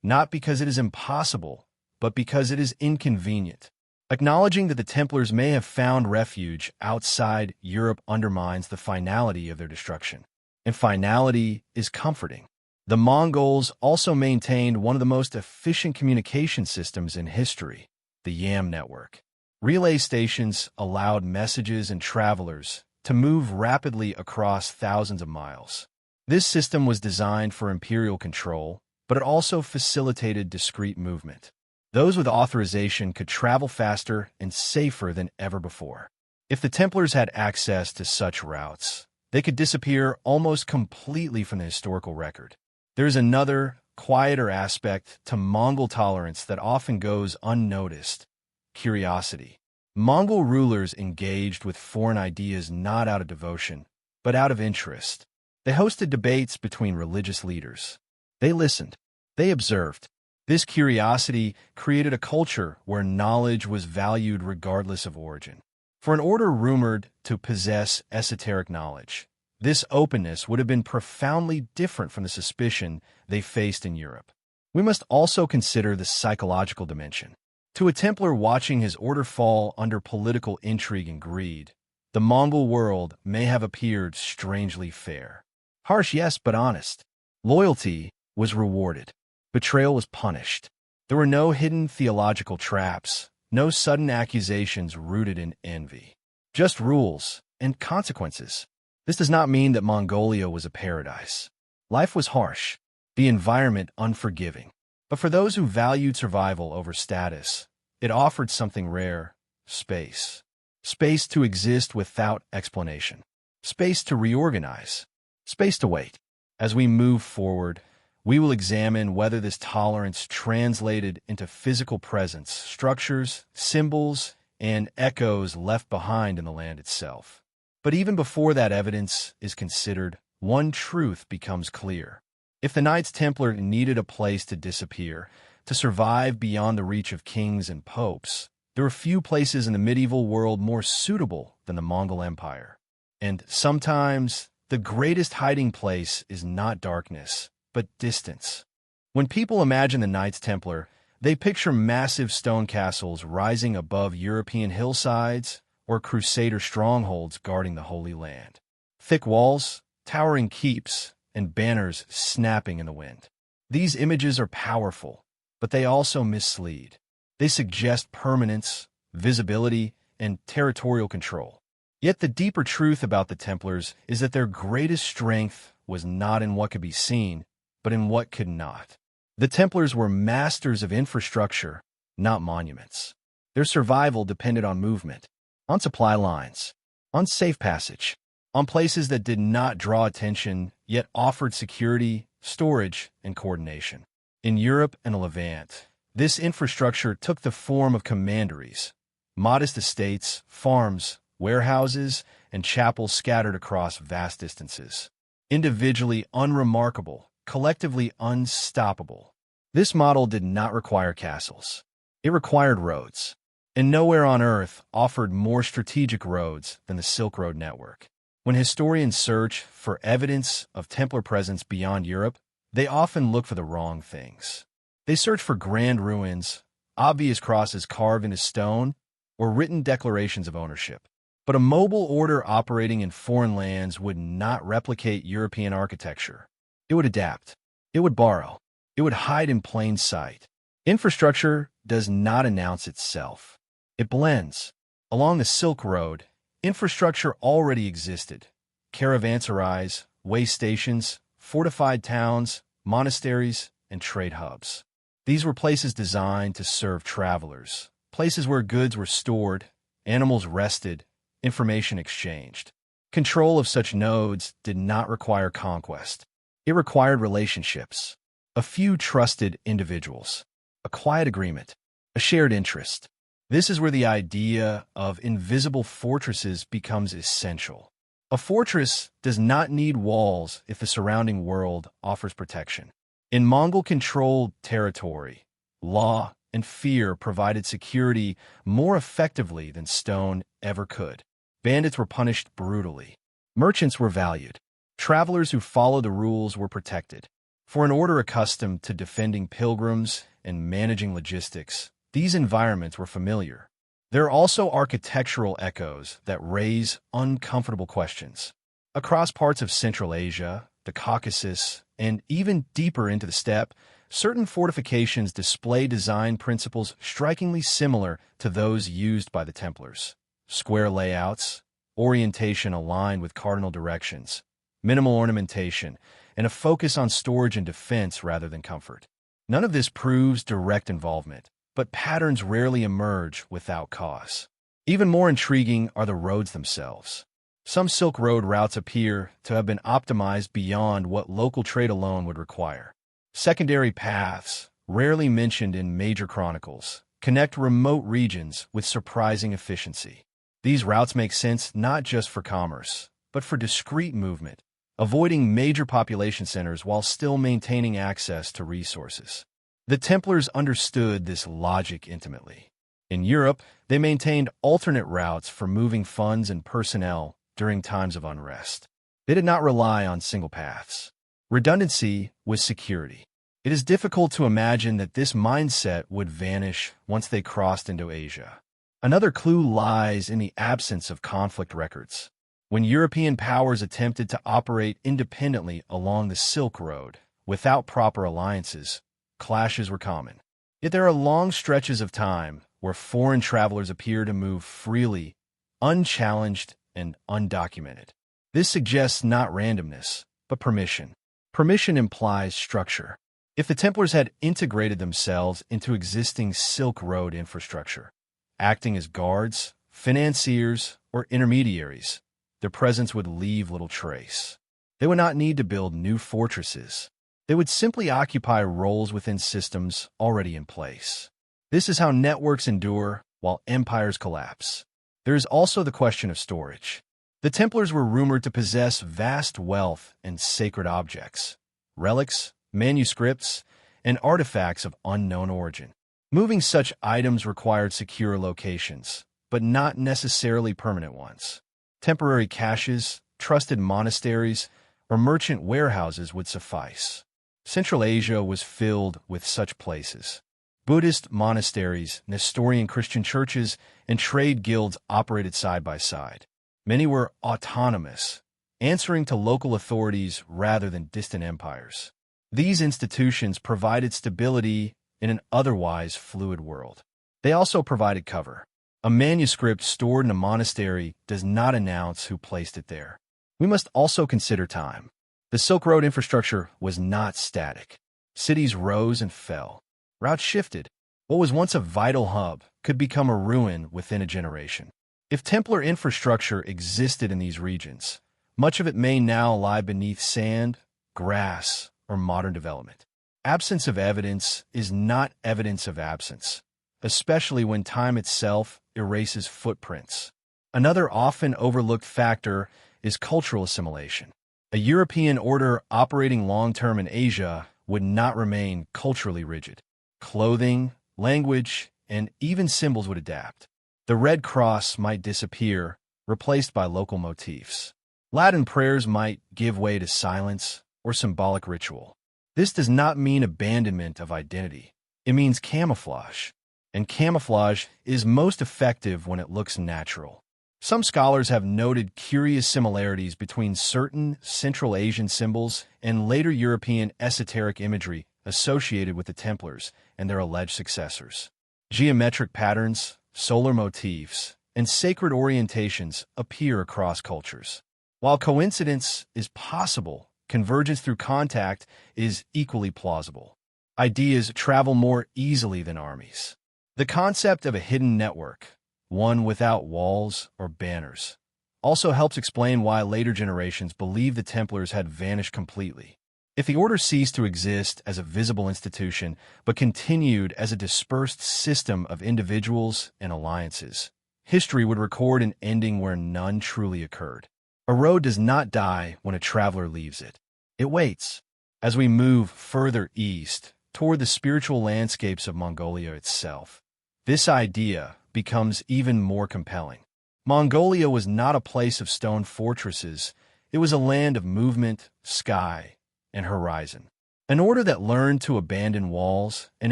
not because it is impossible, but because it is inconvenient. Acknowledging that the Templars may have found refuge outside Europe undermines the finality of their destruction. And finality is comforting. The Mongols also maintained one of the most efficient communication systems in history, the YAM network. Relay stations allowed messages and travelers to move rapidly across thousands of miles. This system was designed for imperial control, but it also facilitated discreet movement. Those with authorization could travel faster and safer than ever before. If the Templars had access to such routes, they could disappear almost completely from the historical record. There is another, quieter aspect to Mongol tolerance that often goes unnoticed: curiosity. Mongol rulers engaged with foreign ideas not out of devotion, but out of interest. They hosted debates between religious leaders. They listened. They observed. This curiosity created a culture where knowledge was valued regardless of origin. For an order rumored to possess esoteric knowledge, this openness would have been profoundly different from the suspicion they faced in Europe. We must also consider the psychological dimension. To a Templar watching his order fall under political intrigue and greed, the Mongol world may have appeared strangely fair. Harsh, yes, but honest. Loyalty was rewarded. Betrayal was punished. There were no hidden theological traps, no sudden accusations rooted in envy. Just rules and consequences. This does not mean that Mongolia was a paradise. Life was harsh, the environment unforgiving. But for those who valued survival over status, it offered something rare: space. Space to exist without explanation. Space to reorganize. Space to wait. As we move forward, we will examine whether this tolerance translated into physical presence, structures, symbols, and echoes left behind in the land itself. But even before that evidence is considered, one truth becomes clear. If the Knights Templar needed a place to disappear, to survive beyond the reach of kings and popes, there were few places in the medieval world more suitable than the Mongol Empire. And sometimes, the greatest hiding place is not darkness, but distance. When people imagine the Knights Templar, they picture massive stone castles rising above European hillsides or crusader strongholds guarding the Holy Land. Thick walls, towering keeps, and banners snapping in the wind. These images are powerful, but they also mislead. They suggest permanence, visibility, and territorial control. Yet the deeper truth about the Templars is that their greatest strength was not in what could be seen, but in what could not. The Templars were masters of infrastructure, not monuments. Their survival depended on movement, on supply lines, on safe passage, on places that did not draw attention, yet offered security, storage, and coordination. In Europe and the Levant, this infrastructure took the form of commanderies, modest estates, farms, warehouses, and chapels scattered across vast distances. Individually unremarkable, collectively unstoppable. This model did not require castles. It required roads. And nowhere on Earth offered more strategic roads than the Silk Road network. When historians search for evidence of Templar presence beyond Europe, they often look for the wrong things. They search for grand ruins, obvious crosses carved into stone, or written declarations of ownership. But a mobile order operating in foreign lands would not replicate European architecture. It would adapt. It would borrow. It would hide in plain sight. Infrastructure does not announce itself. It blends. Along the Silk Road, infrastructure already existed. Caravanserais, way stations, fortified towns, monasteries, and trade hubs. These were places designed to serve travelers, places where goods were stored, animals rested, information exchanged. Control of such nodes did not require conquest. It required relationships. A few trusted individuals. A quiet agreement. A shared interest. This is where the idea of invisible fortresses becomes essential. A fortress does not need walls if the surrounding world offers protection. In Mongol-controlled territory, law and fear provided security more effectively than stone ever could. Bandits were punished brutally. Merchants were valued. Travelers who followed the rules were protected. For an order accustomed to defending pilgrims and managing logistics, these environments were familiar. There are also architectural echoes that raise uncomfortable questions. Across parts of Central Asia, the Caucasus, and even deeper into the steppe, certain fortifications display design principles strikingly similar to those used by the Templars. Square layouts, orientation aligned with cardinal directions, minimal ornamentation, and a focus on storage and defense rather than comfort. None of this proves direct involvement, but patterns rarely emerge without cause. Even more intriguing are the roads themselves. Some Silk Road routes appear to have been optimized beyond what local trade alone would require. Secondary paths, rarely mentioned in major chronicles, connect remote regions with surprising efficiency. These routes make sense not just for commerce, but for discrete movement, avoiding major population centers while still maintaining access to resources. The Templars understood this logic intimately. In Europe, they maintained alternate routes for moving funds and personnel during times of unrest. They did not rely on single paths. Redundancy was security. It is difficult to imagine that this mindset would vanish once they crossed into Asia. Another clue lies in the absence of conflict records. When European powers attempted to operate independently along the Silk Road without proper alliances, clashes were common. Yet there are long stretches of time where foreign travelers appear to move freely, unchallenged and undocumented. This suggests not randomness, but permission. Permission implies structure. If the Templars had integrated themselves into existing Silk Road infrastructure, acting as guards, financiers, or intermediaries, their presence would leave little trace. They would not need to build new fortresses. They would simply occupy roles within systems already in place. This is how networks endure while empires collapse. There is also the question of storage. The Templars were rumored to possess vast wealth and sacred objects, relics, manuscripts, and artifacts of unknown origin. Moving such items required secure locations, but not necessarily permanent ones. Temporary caches, trusted monasteries, or merchant warehouses would suffice. Central Asia was filled with such places. Buddhist monasteries, Nestorian Christian churches, and trade guilds operated side by side. Many were autonomous, answering to local authorities rather than distant empires. These institutions provided stability in an otherwise fluid world. They also provided cover. A manuscript stored in a monastery does not announce who placed it there. We must also consider time. The Silk Road infrastructure was not static. Cities rose and fell. Routes shifted. What was once a vital hub could become a ruin within a generation. If Templar infrastructure existed in these regions, much of it may now lie beneath sand, grass, or modern development. Absence of evidence is not evidence of absence, especially when time itself erases footprints. Another often overlooked factor is cultural assimilation. A European order operating long-term in Asia would not remain culturally rigid. Clothing, language, and even symbols would adapt. The Red Cross might disappear, replaced by local motifs. Latin prayers might give way to silence or symbolic ritual. This does not mean abandonment of identity. It means camouflage. And camouflage is most effective when it looks natural. Some scholars have noted curious similarities between certain Central Asian symbols and later European esoteric imagery associated with the Templars and their alleged successors. Geometric patterns, solar motifs, and sacred orientations appear across cultures. While coincidence is possible, convergence through contact is equally plausible. Ideas travel more easily than armies. The concept of a hidden network, one without walls or banners, also helps explain why later generations believe the Templars had vanished completely. If the order ceased to exist as a visible institution, but continued as a dispersed system of individuals and alliances, history would record an ending where none truly occurred. A road does not die when a traveler leaves it. It waits. As we move further east toward the spiritual landscapes of Mongolia itself, this idea becomes even more compelling. Mongolia was not a place of stone fortresses. It was a land of movement, sky, and horizon. An order that learned to abandon walls and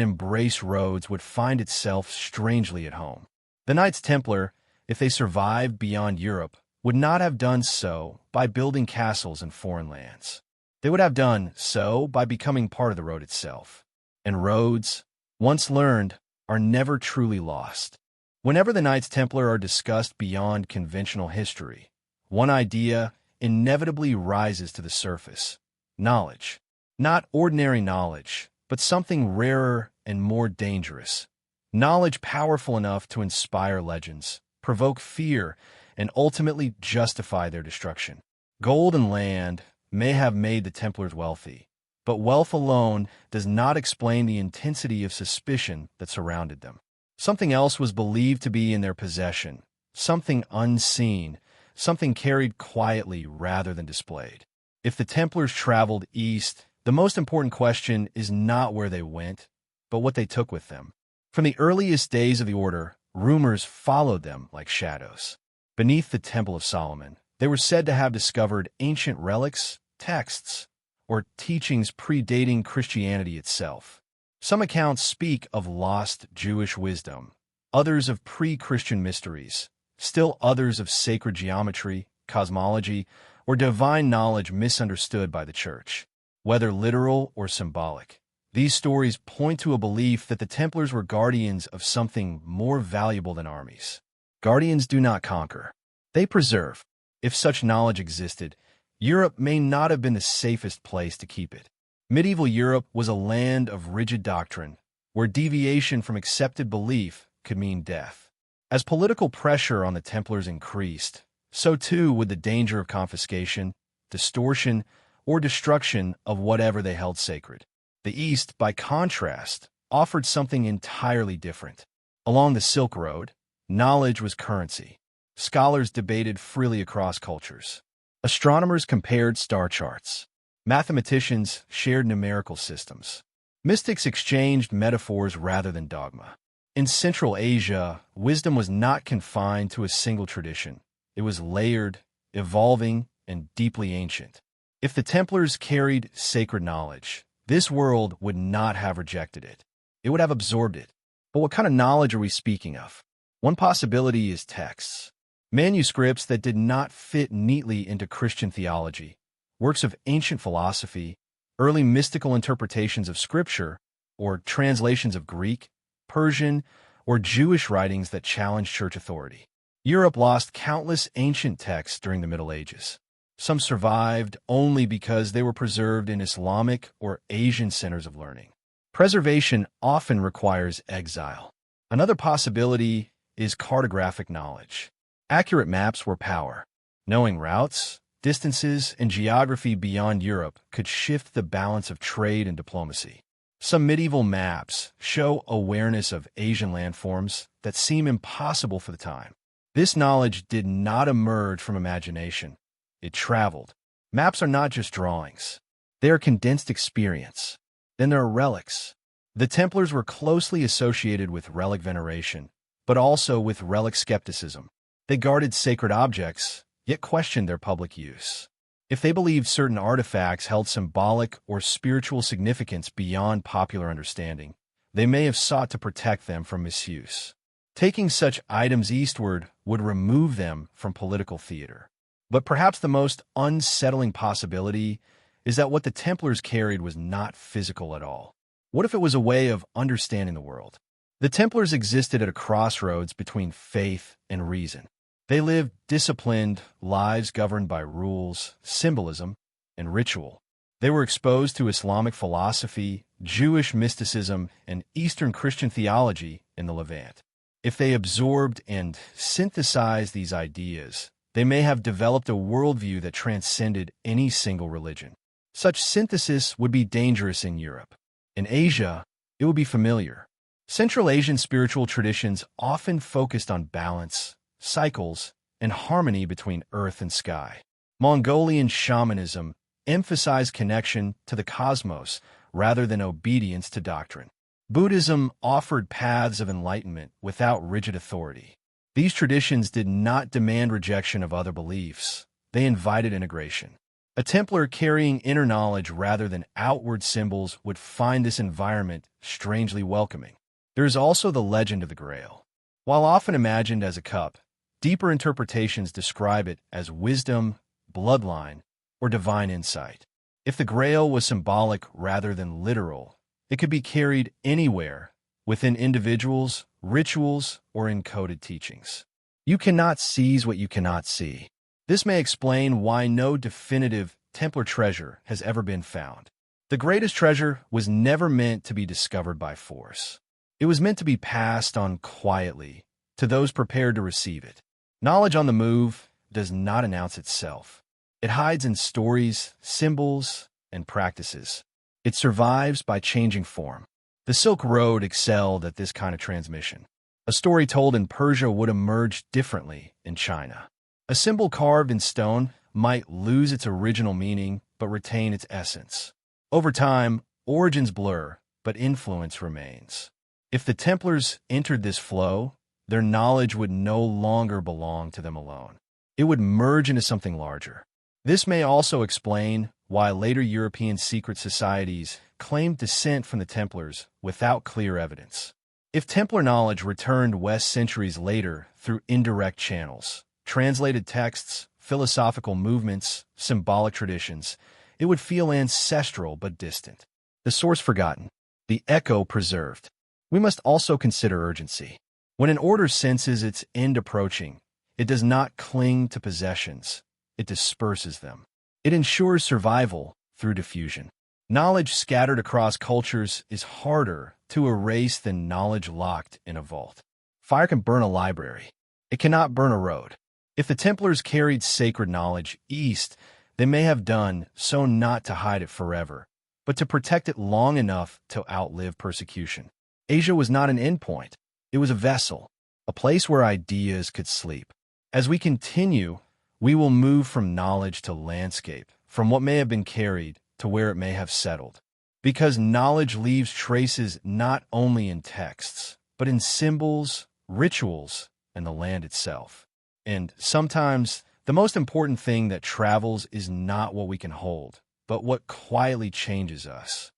embrace roads would find itself strangely at home. The Knights Templar, if they survived beyond Europe, would not have done so by building castles in foreign lands. They would have done so by becoming part of the road itself. And roads, once learned, are never truly lost. Whenever the Knights Templar are discussed beyond conventional history, one idea inevitably rises to the surface: knowledge. Not ordinary knowledge, but something rarer and more dangerous. Knowledge powerful enough to inspire legends, provoke fear, and ultimately justify their destruction. Gold and land may have made the Templars wealthy, but wealth alone does not explain the intensity of suspicion that surrounded them. Something else was believed to be in their possession, something unseen, something carried quietly rather than displayed. If the Templars traveled east, the most important question is not where they went, but what they took with them. From the earliest days of the order, rumors followed them like shadows. Beneath the Temple of Solomon, they were said to have discovered ancient relics, texts, or teachings predating Christianity itself. Some accounts speak of lost Jewish wisdom, others of pre-Christian mysteries, still others of sacred geometry, cosmology, or divine knowledge misunderstood by the Church. Whether literal or symbolic, these stories point to a belief that the Templars were guardians of something more valuable than armies. Guardians do not conquer. They preserve. If such knowledge existed, Europe may not have been the safest place to keep it. Medieval Europe was a land of rigid doctrine, where deviation from accepted belief could mean death. As political pressure on the Templars increased, so too would the danger of confiscation, distortion, or destruction of whatever they held sacred. The East, by contrast, offered something entirely different. Along the Silk Road, knowledge was currency. Scholars debated freely across cultures. Astronomers compared star charts. Mathematicians shared numerical systems. Mystics exchanged metaphors rather than dogma. In Central Asia, wisdom was not confined to a single tradition. It was layered, evolving, and deeply ancient. If the Templars carried sacred knowledge, this world would not have rejected it. It would have absorbed it. But what kind of knowledge are we speaking of? One possibility is texts. Manuscripts that did not fit neatly into Christian theology, works of ancient philosophy, early mystical interpretations of Scripture, or translations of Greek, Persian, or Jewish writings that challenged church authority. Europe lost countless ancient texts during the Middle Ages. Some survived only because they were preserved in Islamic or Asian centers of learning. Preservation often requires exile. Another possibility is cartographic knowledge. Accurate maps were power. Knowing routes, distances, and geography beyond Europe could shift the balance of trade and diplomacy. Some medieval maps show awareness of Asian landforms that seem impossible for the time. This knowledge did not emerge from imagination. It traveled. Maps are not just drawings. They are condensed experience. Then there are relics. The Templars were closely associated with relic veneration, but also with relic skepticism. They guarded sacred objects, yet questioned their public use. If they believed certain artifacts held symbolic or spiritual significance beyond popular understanding, they may have sought to protect them from misuse. Taking such items eastward would remove them from political theater. But perhaps the most unsettling possibility is that what the Templars carried was not physical at all. What if it was a way of understanding the world? The Templars existed at a crossroads between faith and reason. They lived disciplined lives governed by rules, symbolism, and ritual. They were exposed to Islamic philosophy, Jewish mysticism, and Eastern Christian theology in the Levant. If they absorbed and synthesized these ideas, they may have developed a worldview that transcended any single religion. Such synthesis would be dangerous in Europe. In Asia, it would be familiar. Central Asian spiritual traditions often focused on balance, cycles, and harmony between earth and sky. Mongolian shamanism emphasized connection to the cosmos rather than obedience to doctrine. Buddhism offered paths of enlightenment without rigid authority. These traditions did not demand rejection of other beliefs. They invited integration. A Templar carrying inner knowledge rather than outward symbols would find this environment strangely welcoming. There is also the legend of the Grail. While often imagined as a cup, deeper interpretations describe it as wisdom, bloodline, or divine insight. If the Grail was symbolic rather than literal, it could be carried anywhere within individuals, rituals, or encoded teachings. You cannot seize what you cannot see. This may explain why no definitive Templar treasure has ever been found. The greatest treasure was never meant to be discovered by force. It was meant to be passed on quietly to those prepared to receive it. Knowledge on the move does not announce itself. It hides in stories, symbols, and practices. It survives by changing form. The Silk Road excelled at this kind of transmission. A story told in Persia would emerge differently in China. A symbol carved in stone might lose its original meaning but retain its essence. Over time, origins blur, but influence remains. If the Templars entered this flow, their knowledge would no longer belong to them alone. It would merge into something larger. This may also explain why later European secret societies claimed descent from the Templars without clear evidence. If Templar knowledge returned west centuries later through indirect channels, translated texts, philosophical movements, symbolic traditions, it would feel ancestral but distant. The source forgotten, the echo preserved. We must also consider urgency. When an order senses its end approaching, it does not cling to possessions. It disperses them. It ensures survival through diffusion. Knowledge scattered across cultures is harder to erase than knowledge locked in a vault. Fire can burn a library. It cannot burn a road. If the Templars carried sacred knowledge east, they may have done so not to hide it forever, but to protect it long enough to outlive persecution. Asia was not an endpoint. It was a vessel, a place where ideas could sleep. As we continue, we will move from knowledge to landscape, from what may have been carried to where it may have settled. Because knowledge leaves traces not only in texts, but in symbols, rituals, and the land itself. And sometimes, the most important thing that travels is not what we can hold, but what quietly changes us.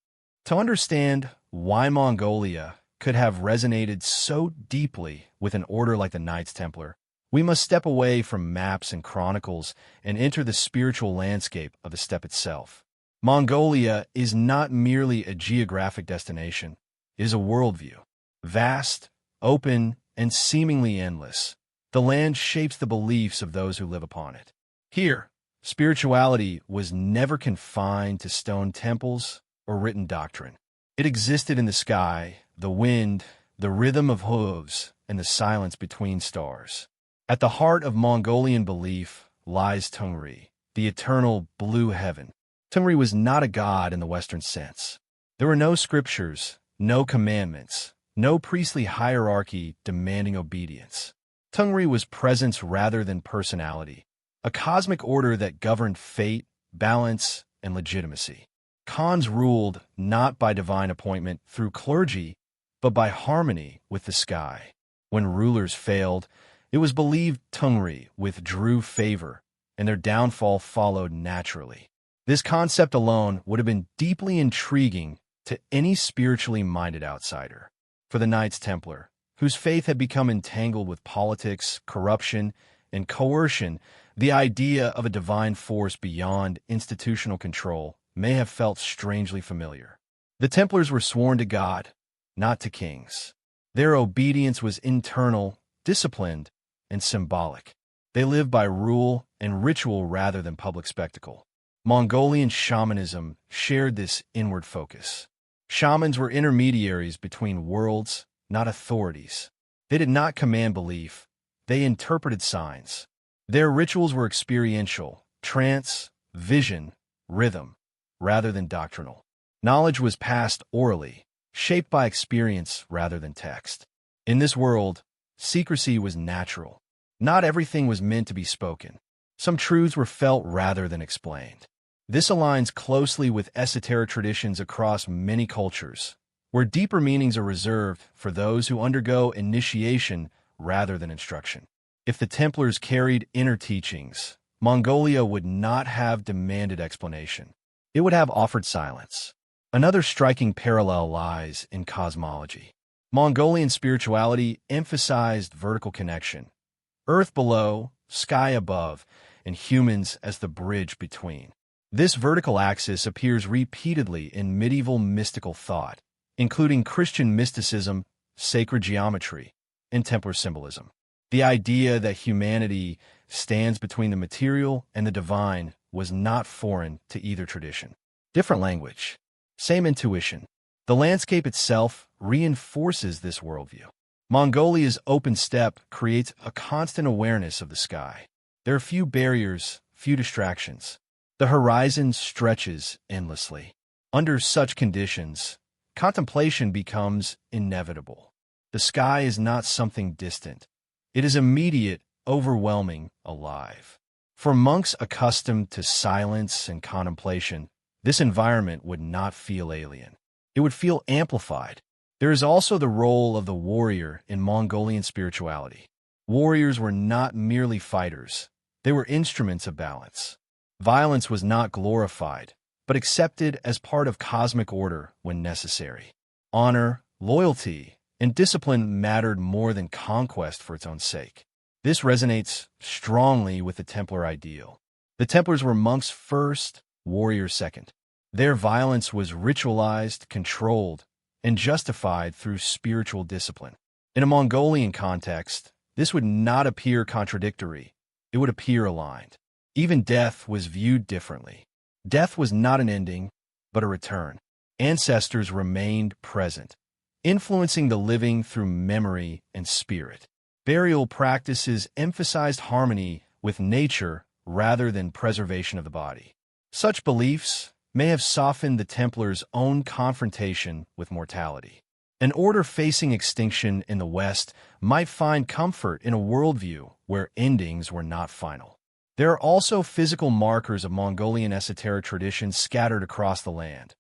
To understand why Mongolia could have resonated so deeply with an order like the Knights Templar, we must step away from maps and chronicles and enter the spiritual landscape of the steppe itself. Mongolia is not merely a geographic destination, it is a worldview. Vast, open, and seemingly endless, the land shapes the beliefs of those who live upon it. Here, spirituality was never confined to stone temples or written doctrine. It existed in the sky, the wind, the rhythm of hooves, and the silence between stars. At the heart of Mongolian belief lies Tungri, the eternal blue heaven. Tungri was not a god in the Western sense. There were no scriptures, no commandments, no priestly hierarchy demanding obedience. Tungri was presence rather than personality, a cosmic order that governed fate, balance, and legitimacy. Khans ruled not by divine appointment through clergy, but by harmony with the sky. When rulers failed, it was believed Tungri withdrew favor, and their downfall followed naturally. This concept alone would have been deeply intriguing to any spiritually minded outsider. For the Knights Templar, whose faith had become entangled with politics, corruption, and coercion, the idea of a divine force beyond institutional control may have felt strangely familiar. The Templars were sworn to God, not to kings. Their obedience was internal, disciplined, and symbolic. They lived by rule and ritual rather than public spectacle. Mongolian shamanism shared this inward focus. Shamans were intermediaries between worlds, not authorities. They did not command belief. They interpreted signs. Their rituals were experiential, trance, vision, rhythm, rather than doctrinal. Knowledge was passed orally, shaped by experience rather than text. In this world, secrecy was natural. Not everything was meant to be spoken. Some truths were felt rather than explained. This aligns closely with esoteric traditions across many cultures, where deeper meanings are reserved for those who undergo initiation rather than instruction. If the Templars carried inner teachings, Mongolia would not have demanded explanation. It would have offered silence. Another striking parallel lies in cosmology. Mongolian spirituality emphasized vertical connection, earth below, sky above, and humans as the bridge between. This vertical axis appears repeatedly in medieval mystical thought, including Christian mysticism, sacred geometry, and Templar symbolism. The idea that humanity stands between the material and the divine was not foreign to either tradition. Different language, same intuition. The landscape itself reinforces this worldview. Mongolia's open steppe creates a constant awareness of the sky. There are few barriers, few distractions. The horizon stretches endlessly. Under such conditions, contemplation becomes inevitable. The sky is not something distant. It is immediate, overwhelming, alive. For monks accustomed to silence and contemplation, this environment would not feel alien. It would feel amplified. There is also the role of the warrior in Mongolian spirituality. Warriors were not merely fighters. They were instruments of balance. Violence was not glorified, but accepted as part of cosmic order when necessary. Honor, loyalty, and discipline mattered more than conquest for its own sake. This resonates strongly with the Templar ideal. The Templars were monks first, warriors second. Their violence was ritualized, controlled, and justified through spiritual discipline. In a Mongolian context, this would not appear contradictory. It would appear aligned. Even death was viewed differently. Death was not an ending, but a return. Ancestors remained present, influencing the living through memory and spirit. Burial practices emphasized harmony with nature rather than preservation of the body. Such beliefs may have softened the Templars' own confrontation with mortality. An order facing extinction in the West might find comfort in a worldview where endings were not final. There are also physical markers of Mongolian esoteric traditions scattered across the land.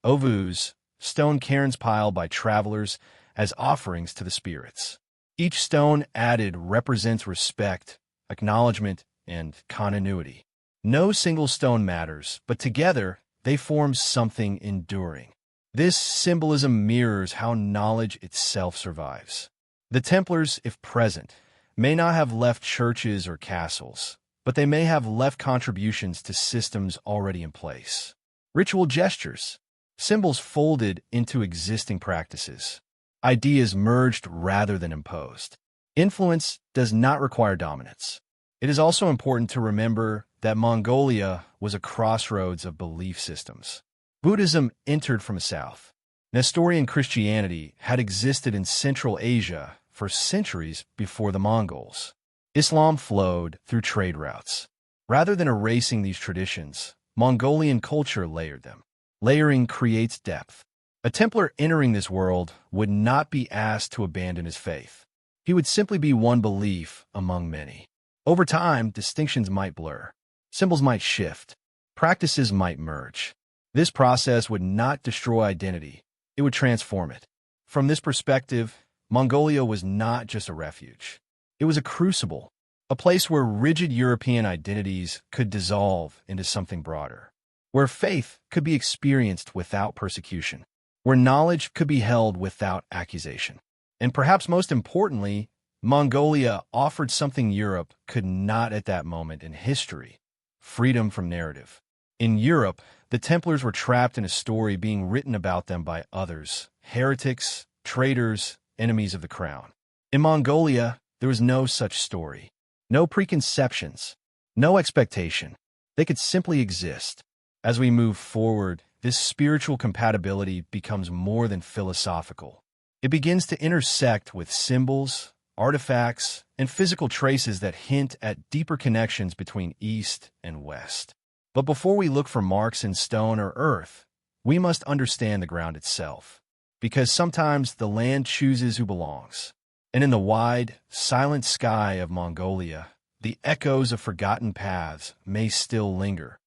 Ovus, stone cairns piled by travelers as offerings to the spirits. Each stone added represents respect, acknowledgement, and continuity. No single stone matters, but together they form something enduring. This symbolism mirrors how knowledge itself survives. The Templars, if present, may not have left churches or castles, but they may have left contributions to systems already in place. Ritual gestures, symbols folded into existing practices. Ideas merged rather than imposed. Influence does not require dominance. It is also important to remember that Mongolia was a crossroads of belief systems. Buddhism entered from the south. Nestorian Christianity had existed in Central Asia for centuries before the Mongols. Islam flowed through trade routes. Rather than erasing these traditions, Mongolian culture layered them. Layering creates depth. A Templar entering this world would not be asked to abandon his faith. He would simply be one belief among many. Over time, distinctions might blur. Symbols might shift. Practices might merge. This process would not destroy identity. It would transform it. From this perspective, Mongolia was not just a refuge. It was a crucible, a place where rigid European identities could dissolve into something broader, where faith could be experienced without persecution, where knowledge could be held without accusation. And perhaps most importantly, Mongolia offered something Europe could not at that moment in history: freedom from narrative. In Europe, the Templars were trapped in a story being written about them by others: heretics, traitors, enemies of the crown. In Mongolia, there was no such story. No preconceptions. No expectation. They could simply exist. As we move forward, this spiritual compatibility becomes more than philosophical. It begins to intersect with symbols, artifacts, and physical traces that hint at deeper connections between East and West. But before we look for marks in stone or earth, we must understand the ground itself. Because sometimes the land chooses who belongs. And in the wide, silent sky of Mongolia, the echoes of forgotten paths may still linger,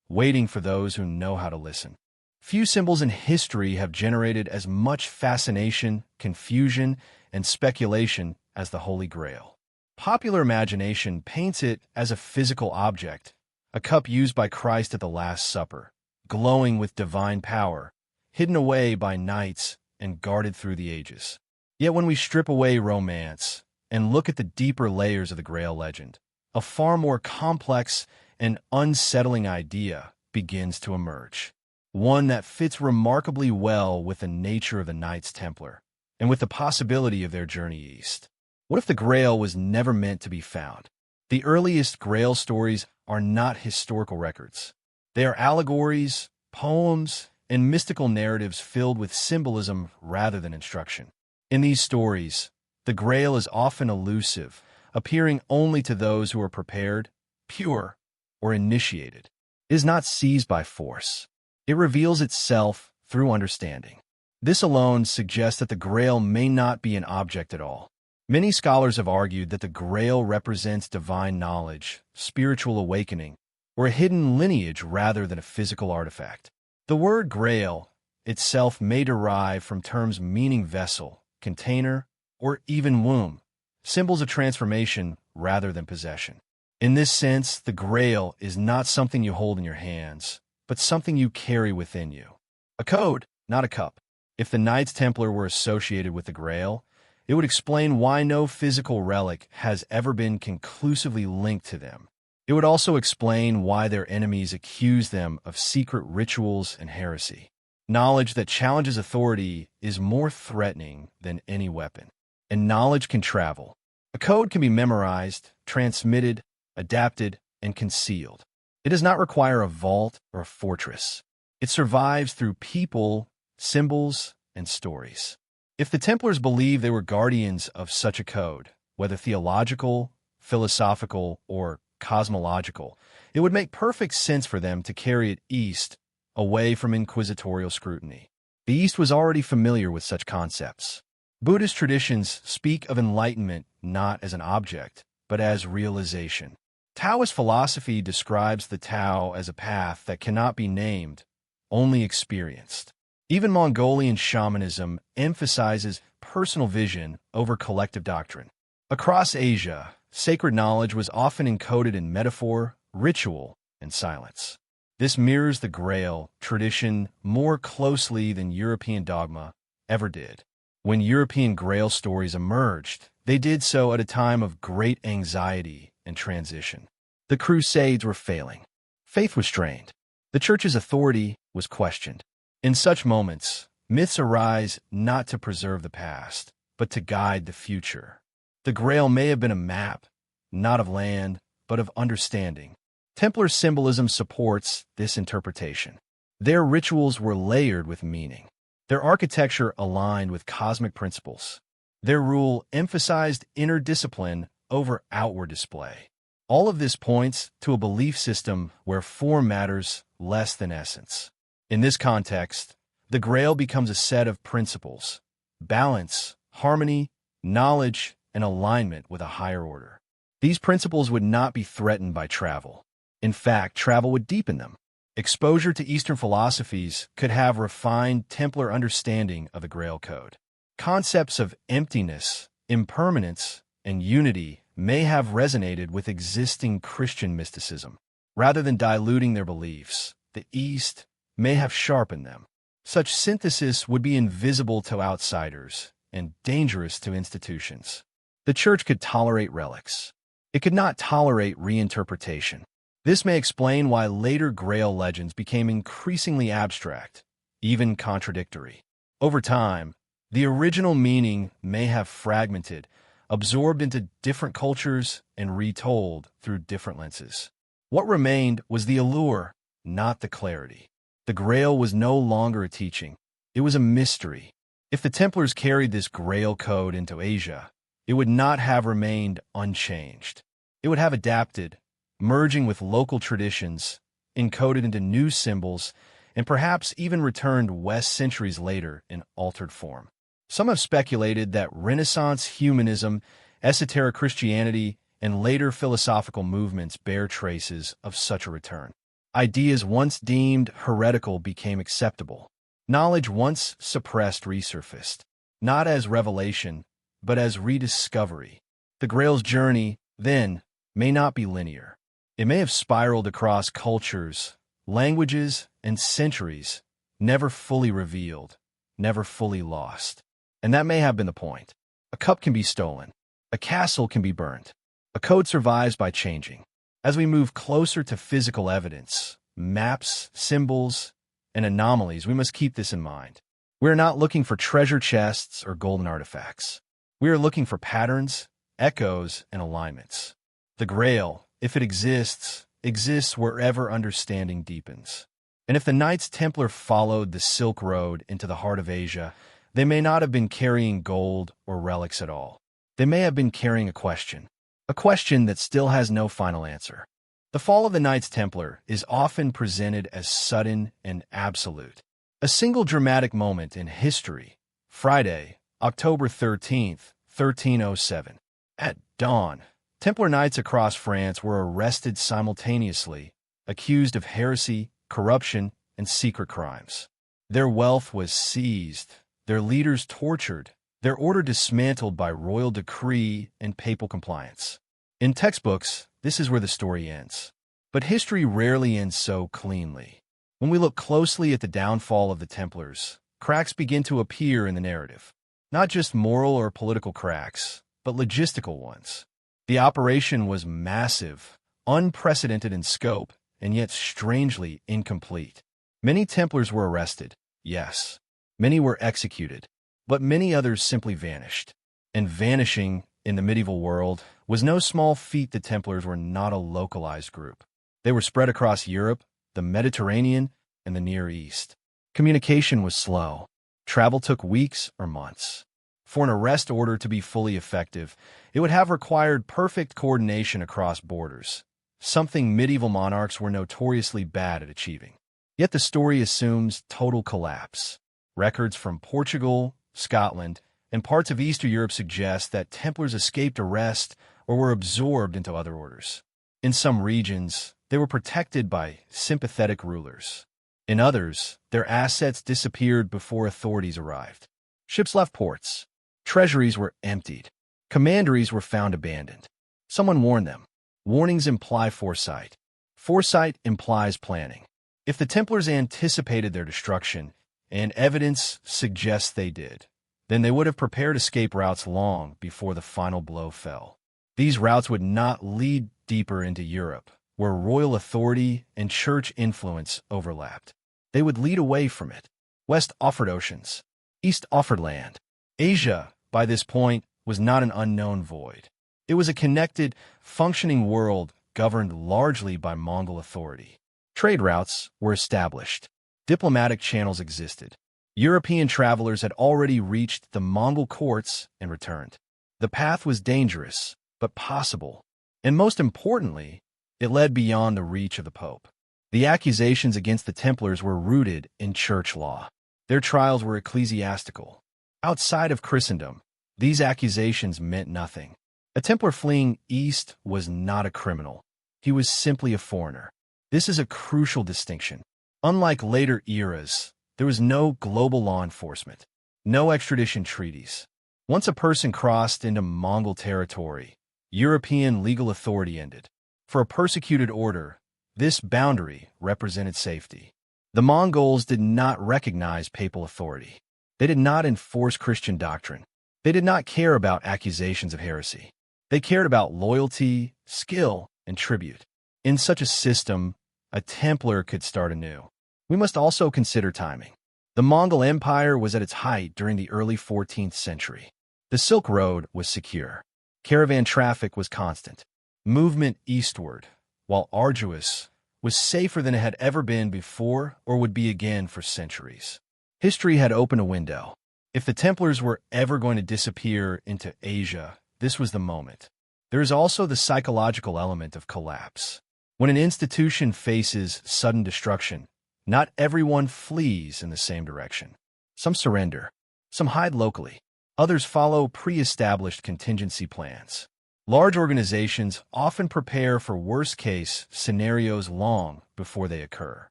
waiting for those who know how to listen. Few symbols in history have generated as much fascination, confusion, and speculation as the Holy Grail. Popular imagination paints it as a physical object, a cup used by Christ at the Last Supper, glowing with divine power, hidden away by knights and guarded through the ages. Yet when we strip away romance and look at the deeper layers of the Grail legend, a far more complex and unsettling idea begins to emerge. One that fits remarkably well with the nature of the Knights Templar, and with the possibility of their journey east. What if the Grail was never meant to be found? The earliest Grail stories are not historical records. They are allegories, poems, and mystical narratives filled with symbolism rather than instruction. In these stories, the Grail is often elusive, appearing only to those who are prepared, pure, or initiated. It is not seized by force. It reveals itself through understanding. This alone suggests that the Grail may not be an object at all. Many scholars have argued that the Grail represents divine knowledge, spiritual awakening, or a hidden lineage rather than a physical artifact. The word Grail itself may derive from terms meaning vessel, container, or even womb, symbols of transformation rather than possession. In this sense, the Grail is not something you hold in your hands, but something you carry within you. A code, not a cup. If the Knights Templar were associated with the Grail, it would explain why no physical relic has ever been conclusively linked to them. It would also explain why their enemies accuse them of secret rituals and heresy. Knowledge that challenges authority is more threatening than any weapon. And knowledge can travel. A code can be memorized, transmitted, adapted, and concealed. It does not require a vault or a fortress. It survives through people, symbols, and stories. If the Templars believed they were guardians of such a code, whether theological, philosophical, or cosmological, it would make perfect sense for them to carry it east, away from inquisitorial scrutiny. The East was already familiar with such concepts. Buddhist traditions speak of enlightenment not as an object, but as realization. Taoist philosophy describes the Tao as a path that cannot be named, only experienced. Even Mongolian shamanism emphasizes personal vision over collective doctrine. Across Asia, sacred knowledge was often encoded in metaphor, ritual, and silence. This mirrors the Grail tradition more closely than European dogma ever did. When European Grail stories emerged, they did so at a time of great anxiety and transition. The Crusades were failing. Faith was strained. The Church's authority was questioned. In such moments, myths arise not to preserve the past, but to guide the future. The Grail may have been a map, not of land, but of understanding. Templar symbolism supports this interpretation. Their rituals were layered with meaning. Their architecture aligned with cosmic principles. Their rule emphasized inner discipline over outward display. All of this points to a belief system where form matters less than essence. In this context, the Grail becomes a set of principles: balance, harmony, knowledge, and alignment with a higher order. These principles would not be threatened by travel. In fact, travel would deepen them. Exposure to Eastern philosophies could have refined Templar understanding of the Grail Code. Concepts of emptiness, impermanence, and unity may have resonated with existing Christian mysticism. Rather than diluting their beliefs, the East may have sharpened them. Such synthesis would be invisible to outsiders and dangerous to institutions. The Church could tolerate relics. It could not tolerate reinterpretation. This may explain why later Grail legends became increasingly abstract, even contradictory. Over time, the original meaning may have fragmented, absorbed into different cultures, and retold through different lenses. What remained was the allure, not the clarity. The Grail was no longer a teaching. It was a mystery. If the Templars carried this Grail code into Asia, it would not have remained unchanged. It would have adapted, merging with local traditions, encoded into new symbols, and perhaps even returned west centuries later in altered form. Some have speculated that Renaissance humanism, esoteric Christianity, and later philosophical movements bear traces of such a return. Ideas once deemed heretical became acceptable. Knowledge once suppressed resurfaced, not as revelation, but as rediscovery. The Grail's journey, then, may not be linear. It may have spiraled across cultures, languages, and centuries, never fully revealed, never fully lost. And that may have been the point. A cup can be stolen. A castle can be burnt. A code survives by changing. As we move closer to physical evidence, maps, symbols, and anomalies, we must keep this in mind. We are not looking for treasure chests or golden artifacts. We are looking for patterns, echoes, and alignments. The Grail, if it exists, exists wherever understanding deepens. And if the Knights Templar followed the Silk Road into the heart of Asia, they may not have been carrying gold or relics at all. They may have been carrying a question that still has no final answer. The fall of the Knights Templar is often presented as sudden and absolute. A single dramatic moment in history, Friday, October 13th, 1307. At dawn, Templar knights across France were arrested simultaneously, accused of heresy, corruption, and secret crimes. Their wealth was seized, their leaders tortured, their order dismantled by royal decree and papal compliance. In textbooks, this is where the story ends. But history rarely ends so cleanly. When we look closely at the downfall of the Templars, cracks begin to appear in the narrative. Not just moral or political cracks, but logistical ones. The operation was massive, unprecedented in scope, and yet strangely incomplete. Many Templars were arrested, yes. Many were executed, but many others simply vanished. And vanishing, in the medieval world, was no small feat. The Templars were not a localized group. They were spread across Europe, the Mediterranean, and the Near East. Communication was slow. Travel took weeks or months. For an arrest order to be fully effective, it would have required perfect coordination across borders, something medieval monarchs were notoriously bad at achieving. Yet the story assumes total collapse. Records from Portugal, Scotland, and parts of Eastern Europe suggest that Templars escaped arrest or were absorbed into other orders. In some regions, they were protected by sympathetic rulers. In others, their assets disappeared before authorities arrived. Ships left ports. Treasuries were emptied. Commanderies were found abandoned. Someone warned them. Warnings imply foresight. Foresight implies planning. If the Templars anticipated their destruction, and evidence suggests they did, then they would have prepared escape routes long before the final blow fell. These routes would not lead deeper into Europe, where royal authority and church influence overlapped. They would lead away from it. West offered oceans. East offered land. Asia, by this point, was not an unknown void. It was a connected, functioning world governed largely by Mongol authority. Trade routes were established. Diplomatic channels existed. European travelers had already reached the Mongol courts and returned. The path was dangerous, but possible. And most importantly, it led beyond the reach of the Pope. The accusations against the Templars were rooted in church law. Their trials were ecclesiastical. Outside of Christendom, these accusations meant nothing. A Templar fleeing east was not a criminal. He was simply a foreigner. This is a crucial distinction. Unlike later eras, there was no global law enforcement, no extradition treaties. Once a person crossed into Mongol territory, European legal authority ended. For a persecuted order, this boundary represented safety. The Mongols did not recognize papal authority. They did not enforce Christian doctrine. They did not care about accusations of heresy. They cared about loyalty, skill, and tribute. In such a system, a Templar could start anew. We must also consider timing. The Mongol Empire was at its height during the early 14th century. The Silk Road was secure. Caravan traffic was constant. Movement eastward, while arduous, was safer than it had ever been before or would be again for centuries. History had opened a window. If the Templars were ever going to disappear into Asia, this was the moment. There is also the psychological element of collapse. When an institution faces sudden destruction, not everyone flees in the same direction. Some surrender. Some hide locally. Others follow pre-established contingency plans. Large organizations often prepare for worst-case scenarios long before they occur.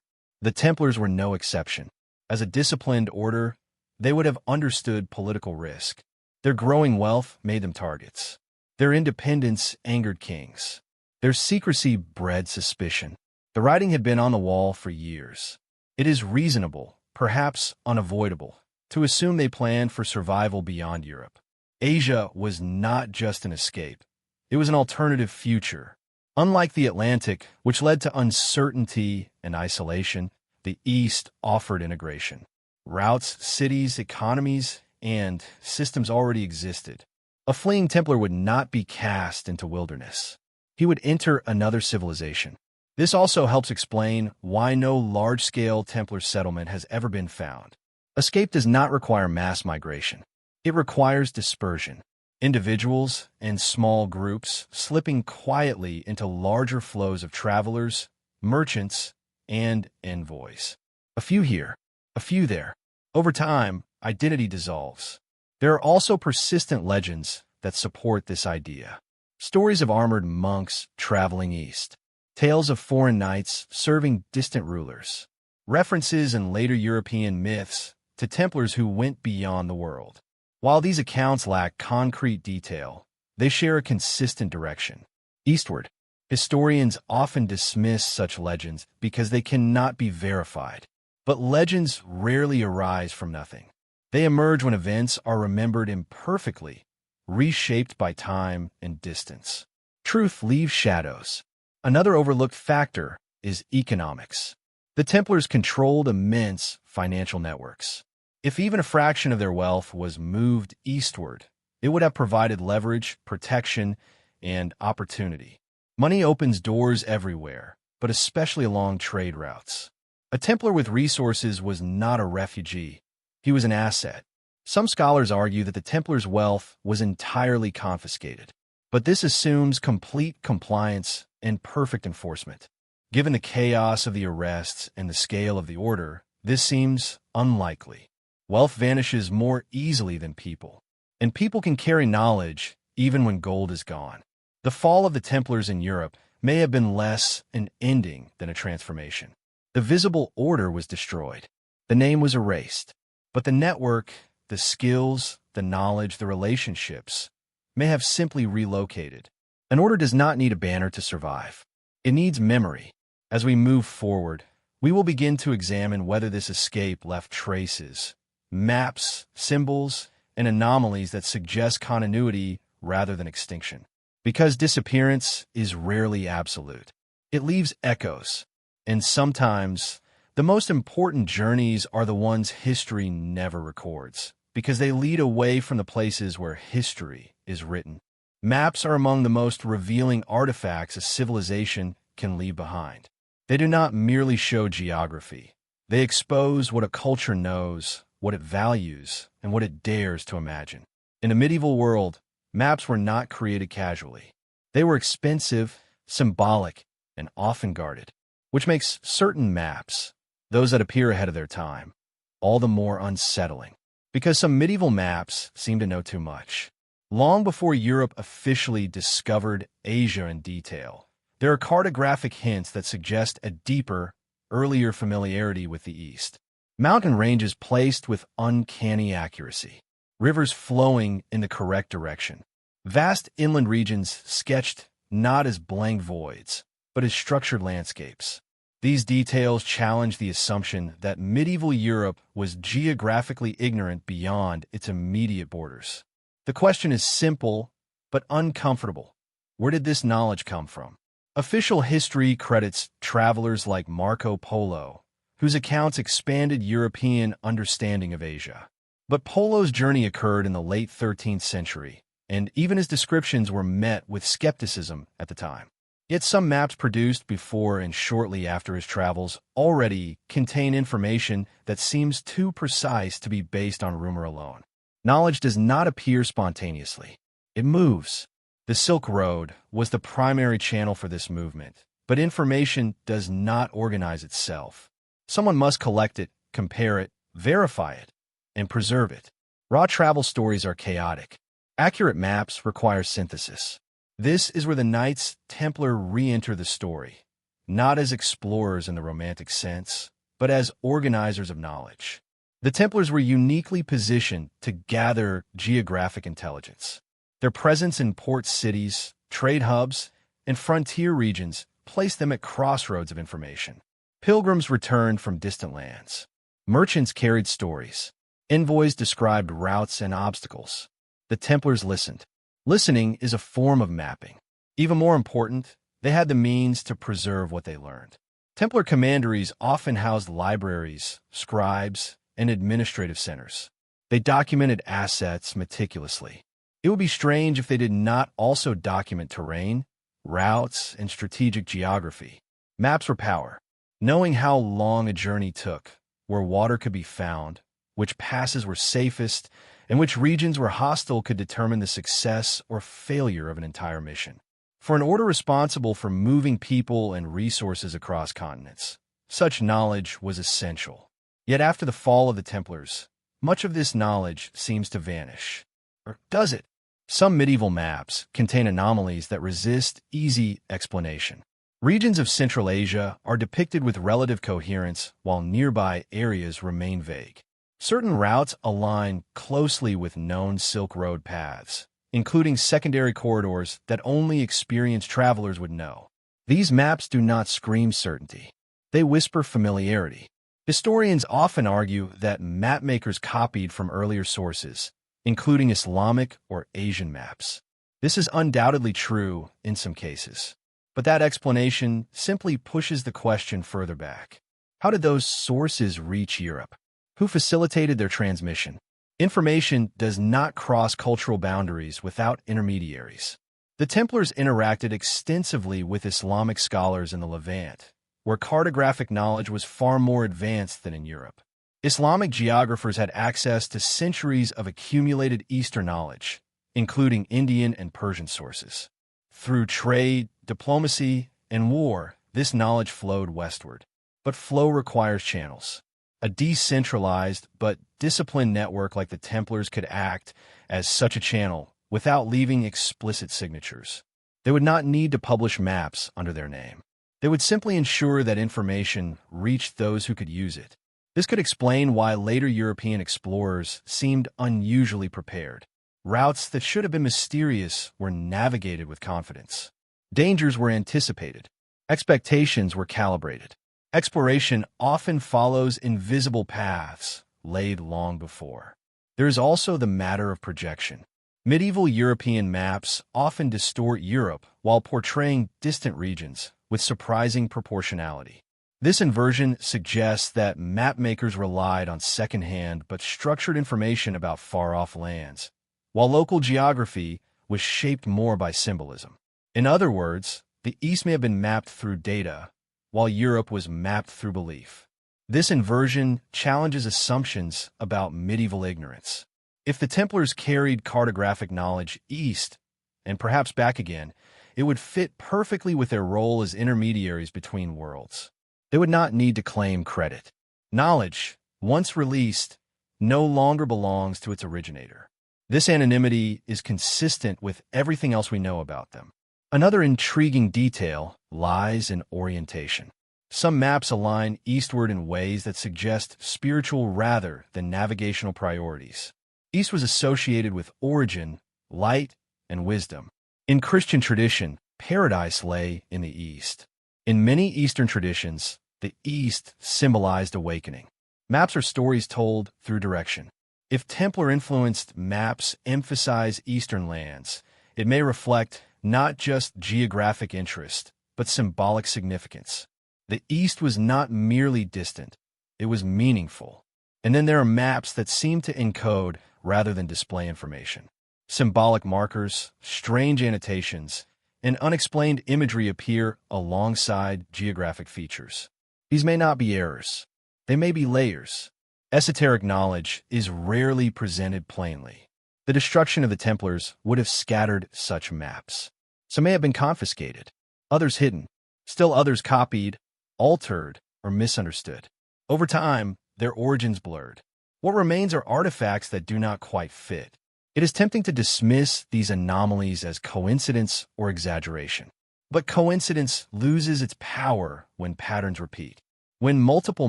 The Templars were no exception. As a disciplined order, they would have understood political risk. Their growing wealth made them targets. Their independence angered kings. Their secrecy bred suspicion. The writing had been on the wall for years. It is reasonable, perhaps unavoidable, to assume they planned for survival beyond Europe. Asia was not just an escape. It was an alternative future. Unlike the Atlantic, which led to uncertainty and isolation, the East offered integration. Routes, cities, economies, and systems already existed. A fleeing Templar would not be cast into wilderness. He would enter another civilization. This also helps explain why no large-scale Templar settlement has ever been found. Escape does not require mass migration. It requires dispersion. Individuals and small groups slipping quietly into larger flows of travelers, merchants, and envoys. A few here, a few there. Over time, identity dissolves. There are also persistent legends that support this idea. Stories of armored monks traveling east. Tales of foreign knights serving distant rulers. References in later European myths to Templars who went beyond the world. While these accounts lack concrete detail, they share a consistent direction. Eastward. Historians often dismiss such legends because they cannot be verified. But legends rarely arise from nothing. They emerge when events are remembered imperfectly, reshaped by time and distance. Truth leaves shadows. Another overlooked factor is economics. The Templars controlled immense financial networks. If even a fraction of their wealth was moved eastward, it would have provided leverage, protection, and opportunity. Money opens doors everywhere, but especially along trade routes. A Templar with resources was not a refugee. He was an asset. Some scholars argue that the Templars' wealth was entirely confiscated, but this assumes complete compliance and perfect enforcement. Given the chaos of the arrests and the scale of the order, this seems unlikely. Wealth vanishes more easily than people, and people can carry knowledge even when gold is gone. The fall of the Templars in Europe may have been less an ending than a transformation. The visible order was destroyed. The name was erased. But the network, the skills, the knowledge, the relationships may have simply relocated. An order does not need a banner to survive. It needs memory. As we move forward, we will begin to examine whether this escape left traces, maps, symbols, and anomalies that suggest continuity rather than extinction. Because disappearance is rarely absolute. It leaves echoes, and sometimes the most important journeys are the ones history never records, because they lead away from the places where history is written. Maps are among the most revealing artifacts a civilization can leave behind. They do not merely show geography. They expose what a culture knows, what it values, and what it dares to imagine. In a medieval world, maps were not created casually. They were expensive, symbolic, and often guarded, which makes certain maps, those that appear ahead of their time, all the more unsettling, because some medieval maps seem to know too much. Long before Europe officially discovered Asia in detail, there are cartographic hints that suggest a deeper, earlier familiarity with the East. Mountain ranges placed with uncanny accuracy. Rivers flowing in the correct direction. Vast inland regions sketched not as blank voids, but as structured landscapes. These details challenge the assumption that medieval Europe was geographically ignorant beyond its immediate borders. The question is simple, but uncomfortable. Where did this knowledge come from? Official history credits travelers like Marco Polo, whose accounts expanded European understanding of Asia. But Polo's journey occurred in the late 13th century, and even his descriptions were met with skepticism at the time. Yet some maps produced before and shortly after his travels already contain information that seems too precise to be based on rumor alone. Knowledge does not appear spontaneously. It moves. The Silk Road was the primary channel for this movement, but information does not organize itself. Someone must collect it, compare it, verify it, and preserve it. Raw travel stories are chaotic. Accurate maps require synthesis. This is where the Knights Templar re-enter the story, not as explorers in the romantic sense, but as organizers of knowledge. The Templars were uniquely positioned to gather geographic intelligence. Their presence in port cities, trade hubs, and frontier regions placed them at crossroads of information. Pilgrims returned from distant lands. Merchants carried stories. Envoys described routes and obstacles. The Templars listened. Listening is a form of mapping. Even more important, they had the means to preserve what they learned. Templar commanderies often housed libraries, scribes, and administrative centers. They documented assets meticulously. It would be strange if they did not also document terrain, routes, and strategic geography. Maps were power. Knowing how long a journey took, where water could be found, which passes were safest, and which regions were hostile could determine the success or failure of an entire mission. For an order responsible for moving people and resources across continents, such knowledge was essential. Yet after the fall of the Templars, much of this knowledge seems to vanish. Or does it? Some medieval maps contain anomalies that resist easy explanation. Regions of Central Asia are depicted with relative coherence, while nearby areas remain vague. Certain routes align closely with known Silk Road paths, including secondary corridors that only experienced travelers would know. These maps do not scream certainty. They whisper familiarity. Historians often argue that mapmakers copied from earlier sources, including Islamic or Asian maps. This is undoubtedly true in some cases, but that explanation simply pushes the question further back. How did those sources reach Europe? Who facilitated their transmission? Information does not cross cultural boundaries without intermediaries. The Templars interacted extensively with Islamic scholars in the Levant, where cartographic knowledge was far more advanced than in Europe. Islamic geographers had access to centuries of accumulated Eastern knowledge, including Indian and Persian sources. Through trade, diplomacy, and war, this knowledge flowed westward. But flow requires channels. A decentralized but disciplined network like the Templars could act as such a channel without leaving explicit signatures. They would not need to publish maps under their name. They would simply ensure that information reached those who could use it. This could explain why later European explorers seemed unusually prepared. Routes that should have been mysterious were navigated with confidence. Dangers were anticipated. Expectations were calibrated. Exploration often follows invisible paths laid long before. There is also the matter of projection. Medieval European maps often distort Europe while portraying distant regions with surprising proportionality. This inversion suggests that mapmakers relied on second-hand but structured information about far-off lands, while local geography was shaped more by symbolism. In other words, the East may have been mapped through data, while Europe was mapped through belief. This inversion challenges assumptions about medieval ignorance. If the Templars carried cartographic knowledge east, and perhaps back again, it would fit perfectly with their role as intermediaries between worlds. They would not need to claim credit. Knowledge, once released, no longer belongs to its originator. This anonymity is consistent with everything else we know about them. Another intriguing detail lies in orientation. Some maps align eastward in ways that suggest spiritual rather than navigational priorities. East was associated with origin, light, and wisdom. In Christian tradition, paradise lay in the East. In many Eastern traditions, the East symbolized awakening. Maps are stories told through direction. If Templar-influenced maps emphasize Eastern lands, it may reflect not just geographic interest, but symbolic significance. The East was not merely distant, it was meaningful. And then there are maps that seem to encode rather than display information. Symbolic markers, strange annotations, and unexplained imagery appear alongside geographic features. These may not be errors. They may be layers. Esoteric knowledge is rarely presented plainly. The destruction of the Templars would have scattered such maps. Some may have been confiscated, others hidden, still others copied, altered, or misunderstood. Over time, their origins blurred. What remains are artifacts that do not quite fit. It is tempting to dismiss these anomalies as coincidence or exaggeration. But coincidence loses its power when patterns repeat. When multiple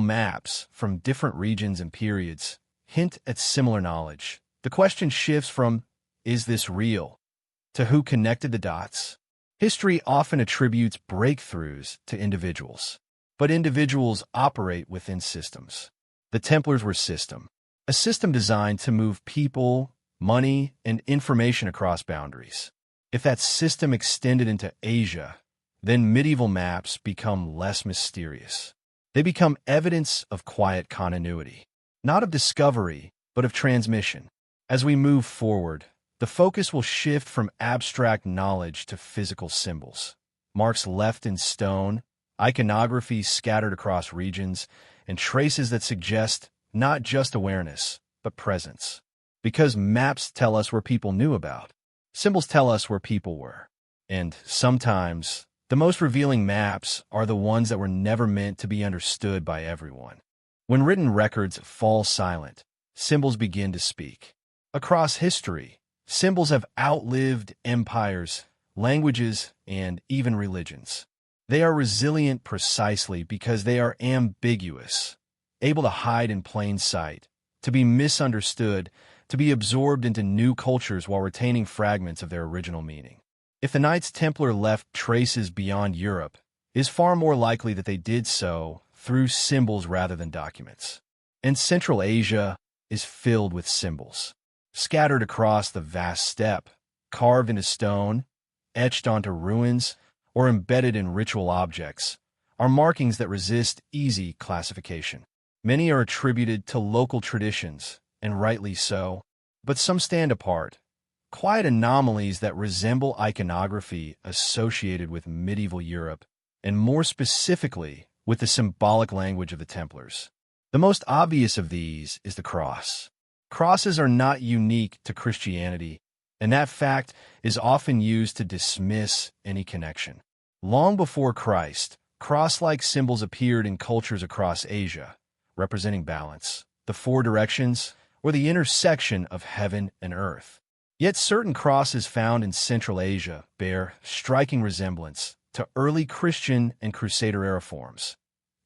maps from different regions and periods hint at similar knowledge, the question shifts from, is this real, to who connected the dots? History often attributes breakthroughs to individuals, but individuals operate within systems. The Templars were a system designed to move people, money, and information across boundaries. If that system extended into Asia, then medieval maps become less mysterious. They become evidence of quiet continuity, not of discovery, but of transmission. As we move forward, the focus will shift from abstract knowledge to physical symbols. Marks left in stone, iconography scattered across regions, and traces that suggest not just awareness, but presence. Because maps tell us where people knew about, symbols tell us where people were. And sometimes, the most revealing maps are the ones that were never meant to be understood by everyone. When written records fall silent, symbols begin to speak. Across history, symbols have outlived empires, languages, and even religions. They are resilient precisely because they are ambiguous, able to hide in plain sight, to be misunderstood, to be absorbed into new cultures while retaining fragments of their original meaning. If the Knights Templar left traces beyond Europe, it is far more likely that they did so through symbols rather than documents. And Central Asia is filled with symbols, scattered across the vast steppe, carved into stone, etched onto ruins, or embedded in ritual objects, are markings that resist easy classification. Many are attributed to local traditions, and rightly so, but some stand apart, quiet anomalies that resemble iconography associated with medieval Europe, and more specifically, with the symbolic language of the Templars. The most obvious of these is the cross. Crosses are not unique to Christianity, and that fact is often used to dismiss any connection. Long before Christ, cross-like symbols appeared in cultures across Asia, representing balance, the four directions, or the intersection of heaven and earth. Yet certain crosses found in Central Asia bear striking resemblance to early Christian and Crusader-era forms.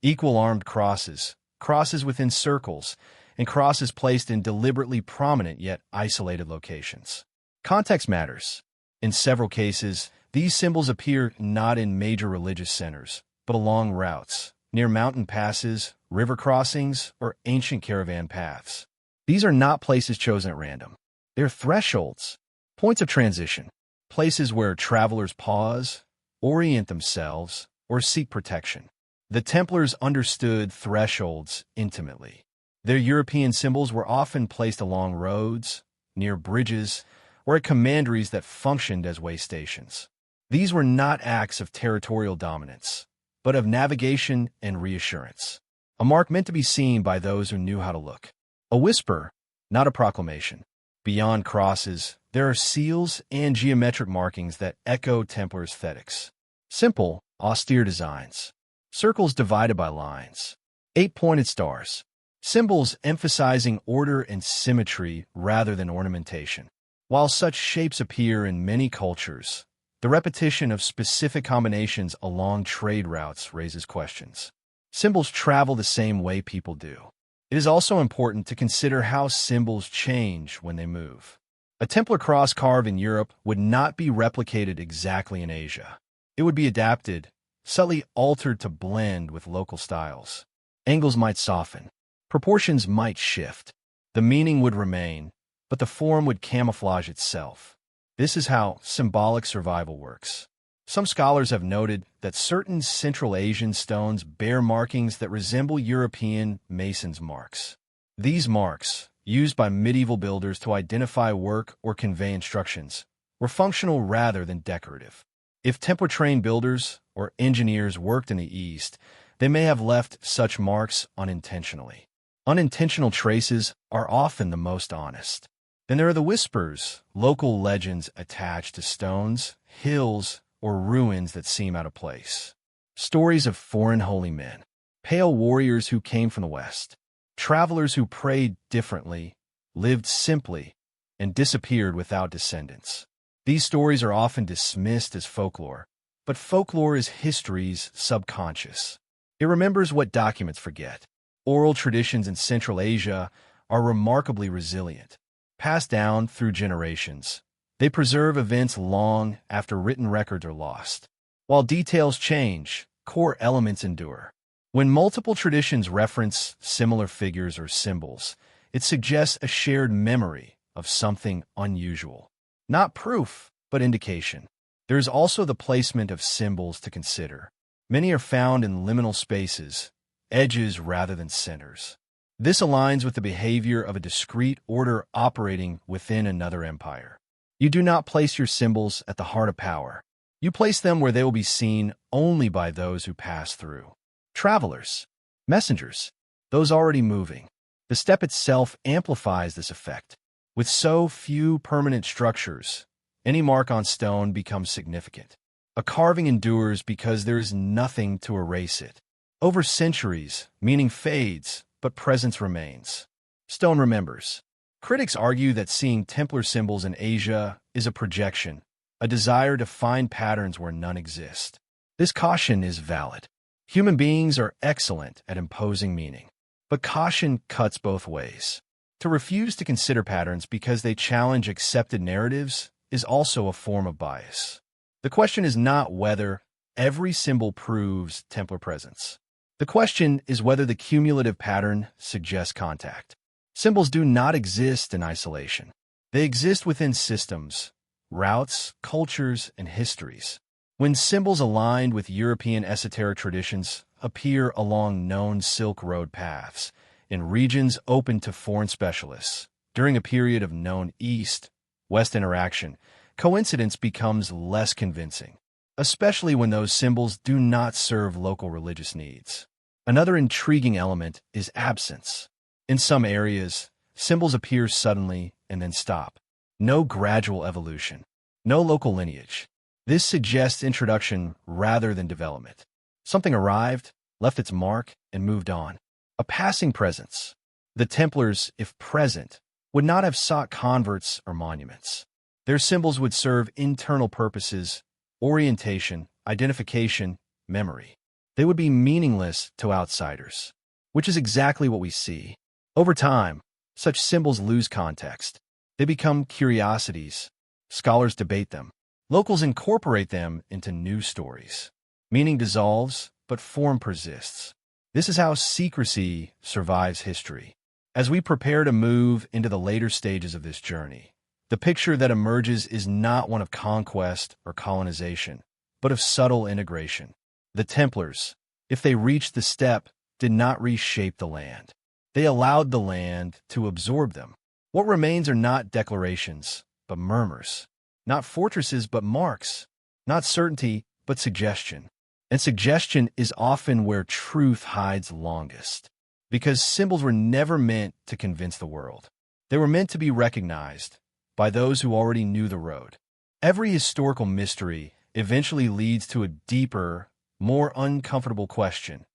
Equal-armed crosses, crosses within circles, and crosses placed in deliberately prominent yet isolated locations. Context matters. In several cases, these symbols appear not in major religious centers, but along routes, near mountain passes, river crossings, or ancient caravan paths. These are not places chosen at random. They're thresholds, points of transition, places where travelers pause, orient themselves, or seek protection. The Templars understood thresholds intimately. Their European symbols were often placed along roads, near bridges, or at commanderies that functioned as way stations. These were not acts of territorial dominance, but of navigation and reassurance. A mark meant to be seen by those who knew how to look. A whisper, not a proclamation. Beyond crosses, there are seals and geometric markings that echo Templar aesthetics. Simple, austere designs. Circles divided by lines. 8-pointed stars. Symbols emphasizing order and symmetry rather than ornamentation. While such shapes appear in many cultures, the repetition of specific combinations along trade routes raises questions. Symbols travel the same way people do. It is also important to consider how symbols change when they move. A Templar cross carved in Europe would not be replicated exactly in Asia. It would be adapted, subtly altered to blend with local styles. Angles might soften. Proportions might shift. The meaning would remain, but the form would camouflage itself. This is how symbolic survival works. Some scholars have noted that certain Central Asian stones bear markings that resemble European masons' marks. These marks, used by medieval builders to identify work or convey instructions, were functional rather than decorative. If Templar-trained builders or engineers worked in the East, they may have left such marks unintentionally. Unintentional traces are often the most honest. Then there are the whispers, local legends attached to stones, hills, or ruins that seem out of place. Stories of foreign holy men, pale warriors who came from the West, travelers who prayed differently, lived simply, and disappeared without descendants. These stories are often dismissed as folklore, but folklore is history's subconscious. It remembers what documents forget. Oral traditions in Central Asia are remarkably resilient, passed down through generations. They preserve events long after written records are lost. While details change, core elements endure. When multiple traditions reference similar figures or symbols, it suggests a shared memory of something unusual. Not proof, but indication. There is also the placement of symbols to consider. Many are found in liminal spaces, edges rather than centers. This aligns with the behavior of a discrete order operating within another empire. You do not place your symbols at the heart of power. You place them where they will be seen only by those who pass through. Travelers, messengers, those already moving. The step itself amplifies this effect. With so few permanent structures, any mark on stone becomes significant. A carving endures because there is nothing to erase it. Over centuries, meaning fades, but presence remains. Stone remembers. Critics argue that seeing Templar symbols in Asia is a projection, a desire to find patterns where none exist. This caution is valid. Human beings are excellent at imposing meaning, but caution cuts both ways. To refuse to consider patterns because they challenge accepted narratives is also a form of bias. The question is not whether every symbol proves Templar presence. The question is whether the cumulative pattern suggests contact. Symbols do not exist in isolation. They exist within systems, routes, cultures, and histories. When symbols aligned with European esoteric traditions appear along known Silk Road paths, in regions open to foreign specialists, during a period of known East-West interaction, coincidence becomes less convincing, especially when those symbols do not serve local religious needs. Another intriguing element is absence. In some areas, symbols appear suddenly and then stop. No gradual evolution, no local lineage. This suggests introduction rather than development. Something arrived, left its mark, and moved on. A passing presence. The Templars, if present, would not have sought converts or monuments. Their symbols would serve internal purposes, orientation, identification, memory. They would be meaningless to outsiders, which is exactly what we see. Over time, such symbols lose context. They become curiosities. Scholars debate them. Locals incorporate them into new stories. Meaning dissolves, but form persists. This is how secrecy survives history. As we prepare to move into the later stages of this journey, the picture that emerges is not one of conquest or colonization, but of subtle integration. The Templars, if they reached the step, did not reshape the land. They allowed the land to absorb them. What remains are not declarations, but murmurs. Not fortresses, but marks. Not certainty, but suggestion. And suggestion is often where truth hides longest. Because symbols were never meant to convince the world. They were meant to be recognized by those who already knew the road. Every historical mystery eventually leads to a deeper, more uncomfortable question.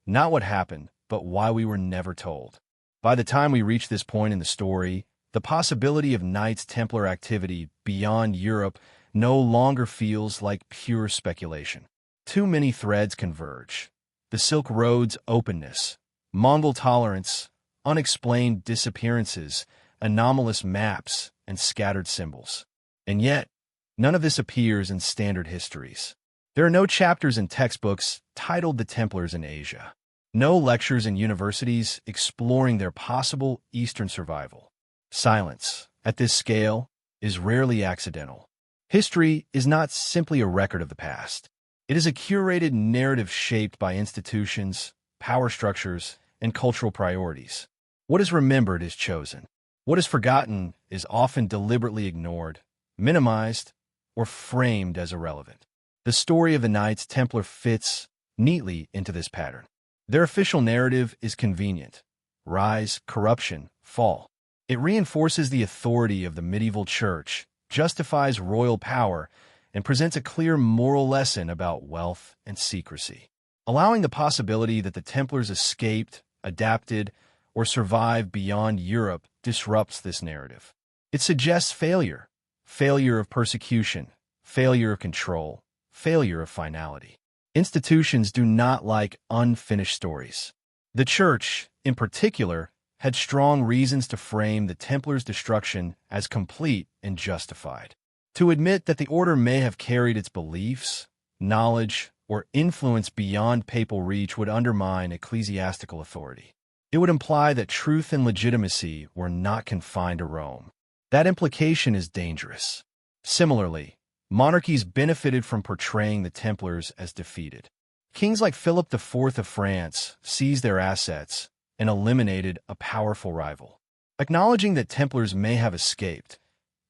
Not what happened, but why we were never told. By the time we reach this point in the story, the possibility of Knights Templar activity beyond Europe no longer feels like pure speculation. Too many threads converge. The Silk Road's openness, Mongol tolerance, unexplained disappearances, anomalous maps, and scattered symbols. And yet, none of this appears in standard histories. There are no chapters in textbooks titled The Templars in Asia. No lectures in universities exploring their possible Eastern survival. Silence, at this scale, is rarely accidental. History is not simply a record of the past. It is a curated narrative shaped by institutions, power structures, and cultural priorities. What is remembered is chosen. What is forgotten is often deliberately ignored, minimized, or framed as irrelevant. The story of the Knights Templar fits neatly into this pattern. Their official narrative is convenient. Rise, corruption, fall. It reinforces the authority of the medieval church, justifies royal power, and presents a clear moral lesson about wealth and secrecy. Allowing the possibility that the Templars escaped, adapted, or survived beyond Europe disrupts this narrative. It suggests failure, failure of persecution, failure of control, failure of finality. Institutions do not like unfinished stories. The Church, in particular, had strong reasons to frame the Templars' destruction as complete and justified. To admit that the order may have carried its beliefs, knowledge, or influence beyond papal reach would undermine ecclesiastical authority. It would imply that truth and legitimacy were not confined to Rome. That implication is dangerous. Similarly, monarchies benefited from portraying the Templars as defeated. Kings like Philip IV of France seized their assets and eliminated a powerful rival. Acknowledging that Templars may have escaped,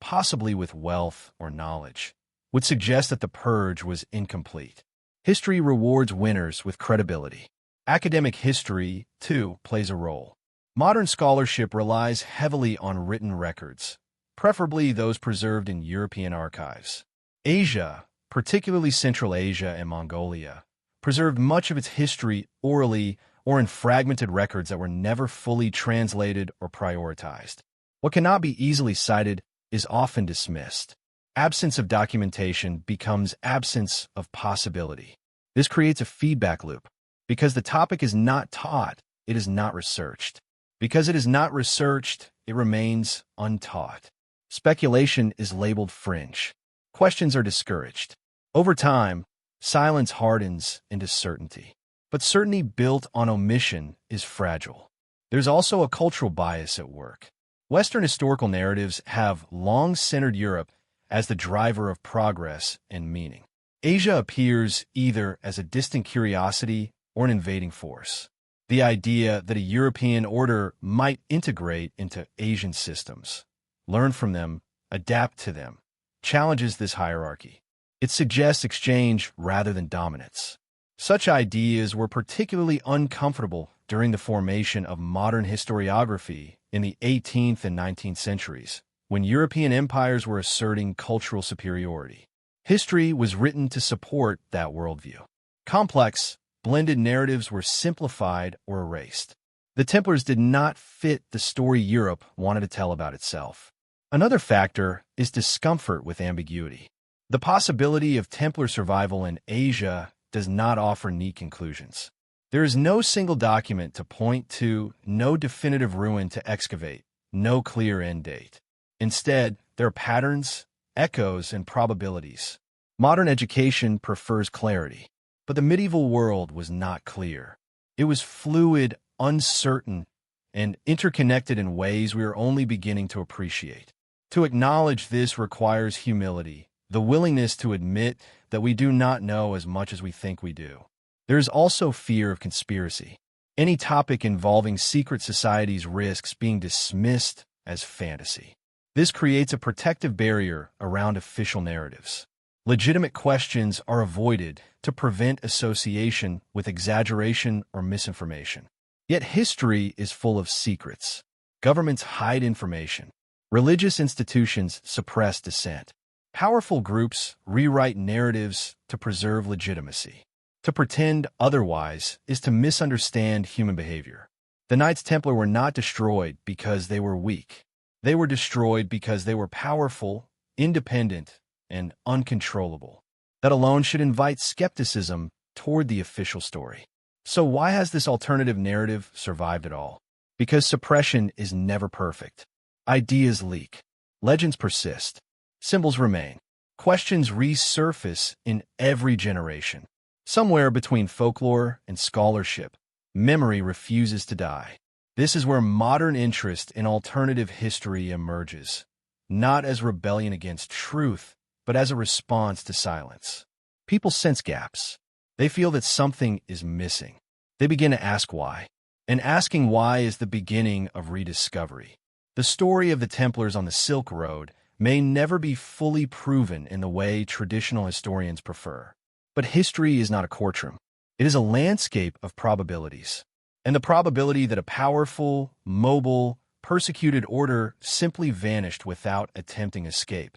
possibly with wealth or knowledge, would suggest that the purge was incomplete. History rewards winners with credibility. Academic history, too, plays a role. Modern scholarship relies heavily on written records, preferably those preserved in European archives. Asia, particularly Central Asia and Mongolia, preserved much of its history orally or in fragmented records that were never fully translated or prioritized. What cannot be easily cited is often dismissed. Absence of documentation becomes absence of possibility. This creates a feedback loop. Because the topic is not taught, it is not researched. Because it is not researched, it remains untaught. Speculation is labeled fringe. Questions are discouraged. Over time, silence hardens into certainty. But certainty built on omission is fragile. There's also a cultural bias at work. Western historical narratives have long centered Europe as the driver of progress and meaning. Asia appears either as a distant curiosity or an invading force. The idea that a European order might integrate into Asian systems, learn from them, adapt to them, challenges this hierarchy. It suggests exchange rather than dominance. Such ideas were particularly uncomfortable during the formation of modern historiography in the 18th and 19th centuries, when European empires were asserting cultural superiority. History was written to support that worldview. Complex, blended narratives were simplified or erased. The Templars did not fit the story Europe wanted to tell about itself. Another factor is discomfort with ambiguity. The possibility of Templar survival in Asia does not offer neat conclusions. There is no single document to point to, no definitive ruin to excavate, no clear end date. Instead, there are patterns, echoes, and probabilities. Modern education prefers clarity, but the medieval world was not clear. It was fluid, uncertain, and interconnected in ways we are only beginning to appreciate. To acknowledge this requires humility, the willingness to admit that we do not know as much as we think we do. There is also fear of conspiracy. Any topic involving secret societies risks being dismissed as fantasy. This creates a protective barrier around official narratives. Legitimate questions are avoided to prevent association with exaggeration or misinformation. Yet history is full of secrets. Governments hide information. Religious institutions suppress dissent. Powerful groups rewrite narratives to preserve legitimacy. To pretend otherwise is to misunderstand human behavior. The Knights Templar were not destroyed because they were weak. They were destroyed because they were powerful, independent, and uncontrollable. That alone should invite skepticism toward the official story. So why has this alternative narrative survived at all? Because suppression is never perfect. Ideas leak. Legends persist. Symbols remain. Questions resurface in every generation. Somewhere between folklore and scholarship, memory refuses to die. This is where modern interest in alternative history emerges, not as rebellion against truth, but as a response to silence. People sense gaps. They feel that something is missing. They begin to ask why. And asking why is the beginning of rediscovery. The story of the Templars on the Silk Road may never be fully proven in the way traditional historians prefer. But history is not a courtroom. It is a landscape of probabilities. And the probability that a powerful, mobile, persecuted order simply vanished without attempting escape,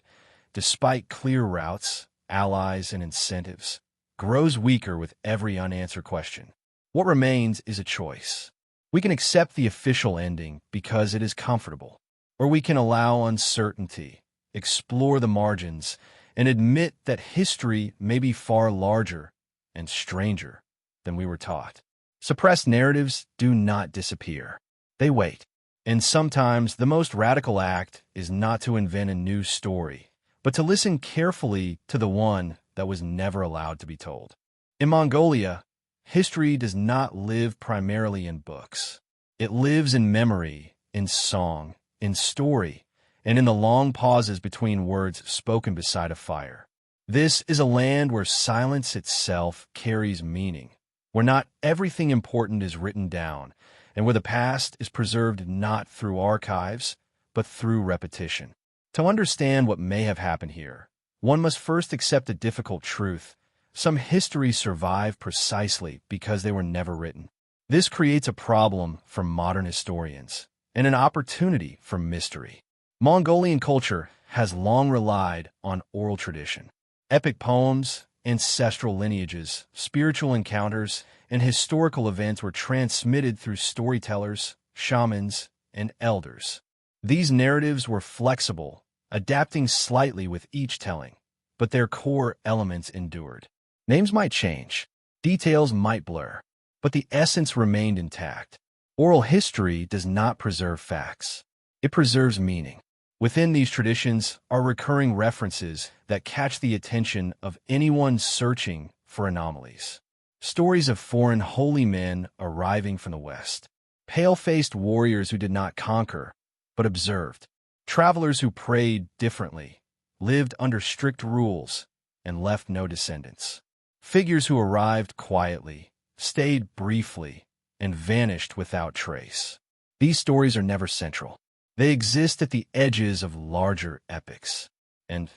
despite clear routes, allies, and incentives, grows weaker with every unanswered question. What remains is a choice. We can accept the official ending because it is comfortable. or we can allow uncertainty, explore the margins, and admit that history may be far larger and stranger than we were taught. Suppressed narratives do not disappear. They wait. And sometimes the most radical act is not to invent a new story, but to listen carefully to the one that was never allowed to be told. In Mongolia, history does not live primarily in books. It lives in memory, in song, in story, and in the long pauses between words spoken beside a fire. This is a land where silence itself carries meaning, where not everything important is written down, and where the past is preserved not through archives, but through repetition. To understand what may have happened here, one must first accept a difficult truth. Some histories survive precisely because they were never written. This creates a problem for modern historians and an opportunity for mystery. Mongolian culture has long relied on oral tradition. Epic poems, ancestral lineages, spiritual encounters, and historical events were transmitted through storytellers, shamans, and elders. These narratives were flexible, adapting slightly with each telling, but their core elements endured. Names might change, details might blur, but the essence remained intact. Oral history does not preserve facts. It preserves meaning. Within these traditions are recurring references that catch the attention of anyone searching for anomalies. Stories of foreign holy men arriving from the West. Pale-faced warriors who did not conquer, but observed. Travelers who prayed differently, lived under strict rules, and left no descendants. Figures who arrived quietly, stayed briefly, and vanished without trace. These stories are never central. They exist at the edges of larger epics, and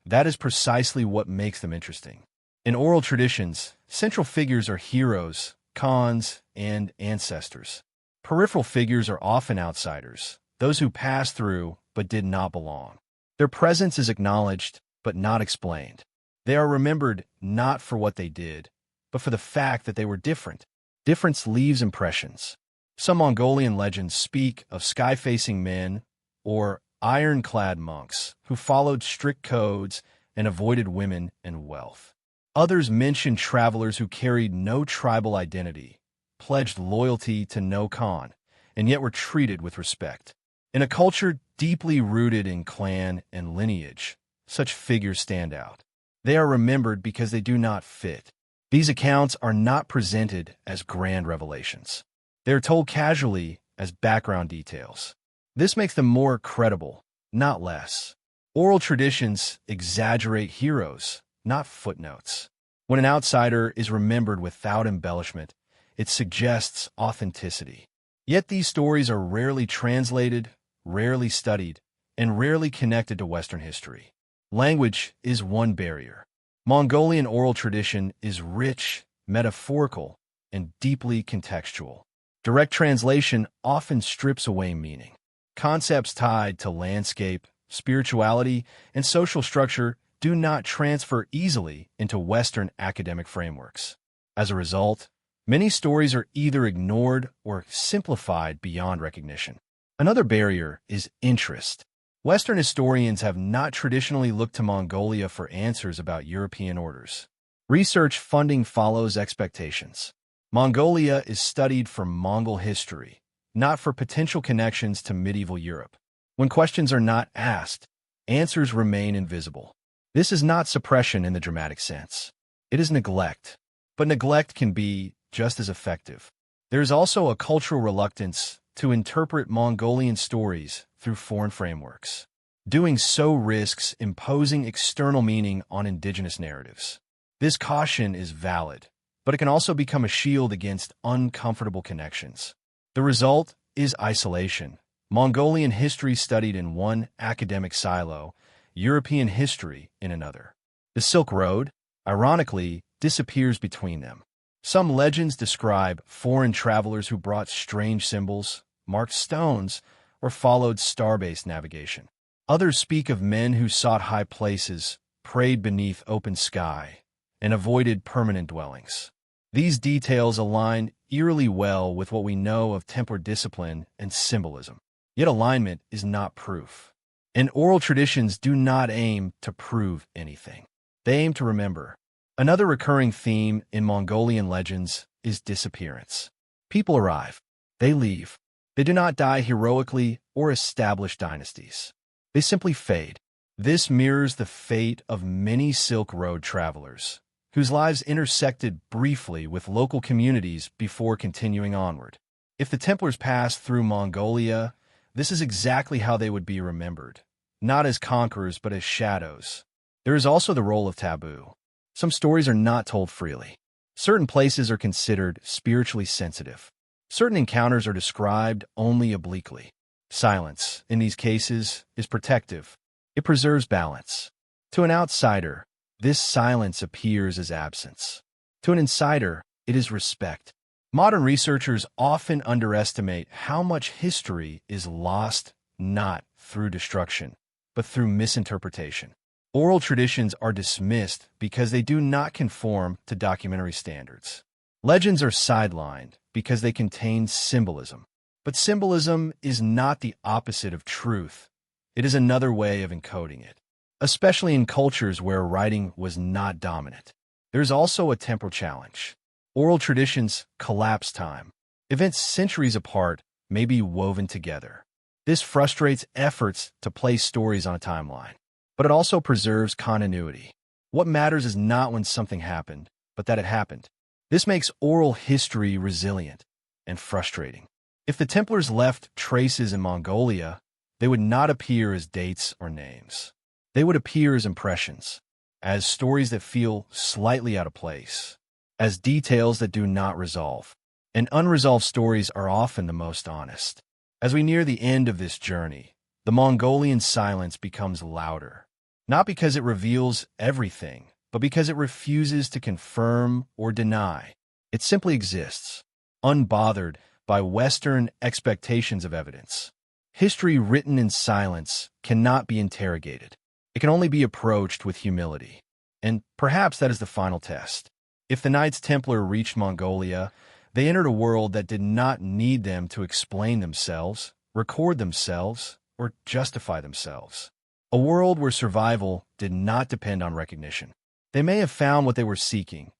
that is precisely what makes them interesting. In oral traditions, central figures are heroes, khans, and ancestors. Peripheral figures are often outsiders, those who passed through but did not belong. Their presence is acknowledged but not explained. They are remembered not for what they did, but for the fact that they were different. Difference leaves impressions. Some Mongolian legends speak of sky-facing men or ironclad monks who followed strict codes and avoided women and wealth. Others mention travelers who carried no tribal identity, pledged loyalty to no khan, and yet were treated with respect. In a culture deeply rooted in clan and lineage, such figures stand out. They are remembered because they do not fit. These accounts are not presented as grand revelations. They are told casually as background details. This makes them more credible, not less. Oral traditions exaggerate heroes, not footnotes. When an outsider is remembered without embellishment, it suggests authenticity. Yet these stories are rarely translated, rarely studied, and rarely connected to Western history. Language is one barrier. Mongolian oral tradition is rich, metaphorical, and deeply contextual. Direct translation often strips away meaning. Concepts tied to landscape, spirituality, and social structure do not transfer easily into Western academic frameworks. As a result, many stories are either ignored or simplified beyond recognition. Another barrier is interest. Western historians have not traditionally looked to Mongolia for answers about European orders. Research funding follows expectations. Mongolia is studied for Mongol history, not for potential connections to medieval Europe. When questions are not asked, answers remain invisible. This is not suppression in the dramatic sense. It is neglect, but neglect can be just as effective. There is also a cultural reluctance to interpret Mongolian stories through foreign frameworks. Doing so risks imposing external meaning on indigenous narratives. This caution is valid, but it can also become a shield against uncomfortable connections. The result is isolation. Mongolian history studied in one academic silo, European history in another. The Silk Road, ironically, disappears between them. Some legends describe foreign travelers who brought strange symbols, marked stones, or followed star-based navigation. Others speak of men who sought high places, prayed beneath open sky, and avoided permanent dwellings. These details align eerily well with what we know of Templar discipline and symbolism. Yet alignment is not proof. And oral traditions do not aim to prove anything. They aim to remember. Another recurring theme in Mongolian legends is disappearance. People arrive. They leave. They do not die heroically or establish dynasties. They simply fade. This mirrors the fate of many Silk Road travelers, whose lives intersected briefly with local communities before continuing onward. If the Templars passed through Mongolia, this is exactly how they would be remembered, not as conquerors but as shadows. There is also the role of taboo. Some stories are not told freely. Certain places are considered spiritually sensitive. Certain encounters are described only obliquely. Silence, in these cases, is protective. It preserves balance. To an outsider, this silence appears as absence. To an insider, it is respect. Modern researchers often underestimate how much history is lost not through destruction, but through misinterpretation. Oral traditions are dismissed because they do not conform to documentary standards. Legends are sidelined because they contain symbolism. But symbolism is not the opposite of truth. It is another way of encoding it, especially in cultures where writing was not dominant. There is also a temporal challenge. Oral traditions collapse time. Events centuries apart may be woven together. This frustrates efforts to place stories on a timeline, but it also preserves continuity. What matters is not when something happened, but that it happened. This makes oral history resilient and frustrating. If the Templars left traces in Mongolia, they would not appear as dates or names. They would appear as impressions, as stories that feel slightly out of place, as details that do not resolve. And unresolved stories are often the most honest. As we near the end of this journey, the Mongolian silence becomes louder, not because it reveals everything, but because it refuses to confirm or deny. It simply exists, unbothered by Western expectations of evidence. History written in silence cannot be interrogated. It can only be approached with humility. And perhaps that is the final test. If the Knights Templar reached Mongolia, they entered a world that did not need them to explain themselves, record themselves, or justify themselves. A world where survival did not depend on recognition. They may have found what they were seeking,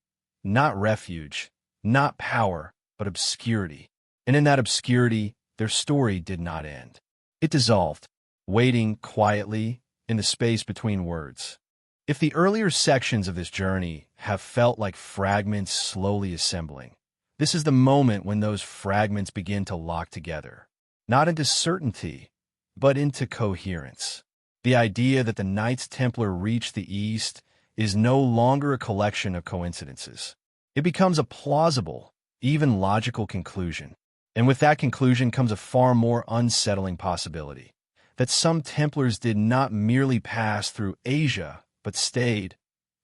not refuge, not power, but obscurity. And in that obscurity, their story did not end. It dissolved, waiting quietly in the space between words. If the earlier sections of this journey have felt like fragments slowly assembling, this is the moment when those fragments begin to lock together, not into certainty, but into coherence. The idea that the Knights Templar reached the East is no longer a collection of coincidences. It becomes a plausible, even logical conclusion. And with that conclusion comes a far more unsettling possibility, that some Templars did not merely pass through Asia, but stayed,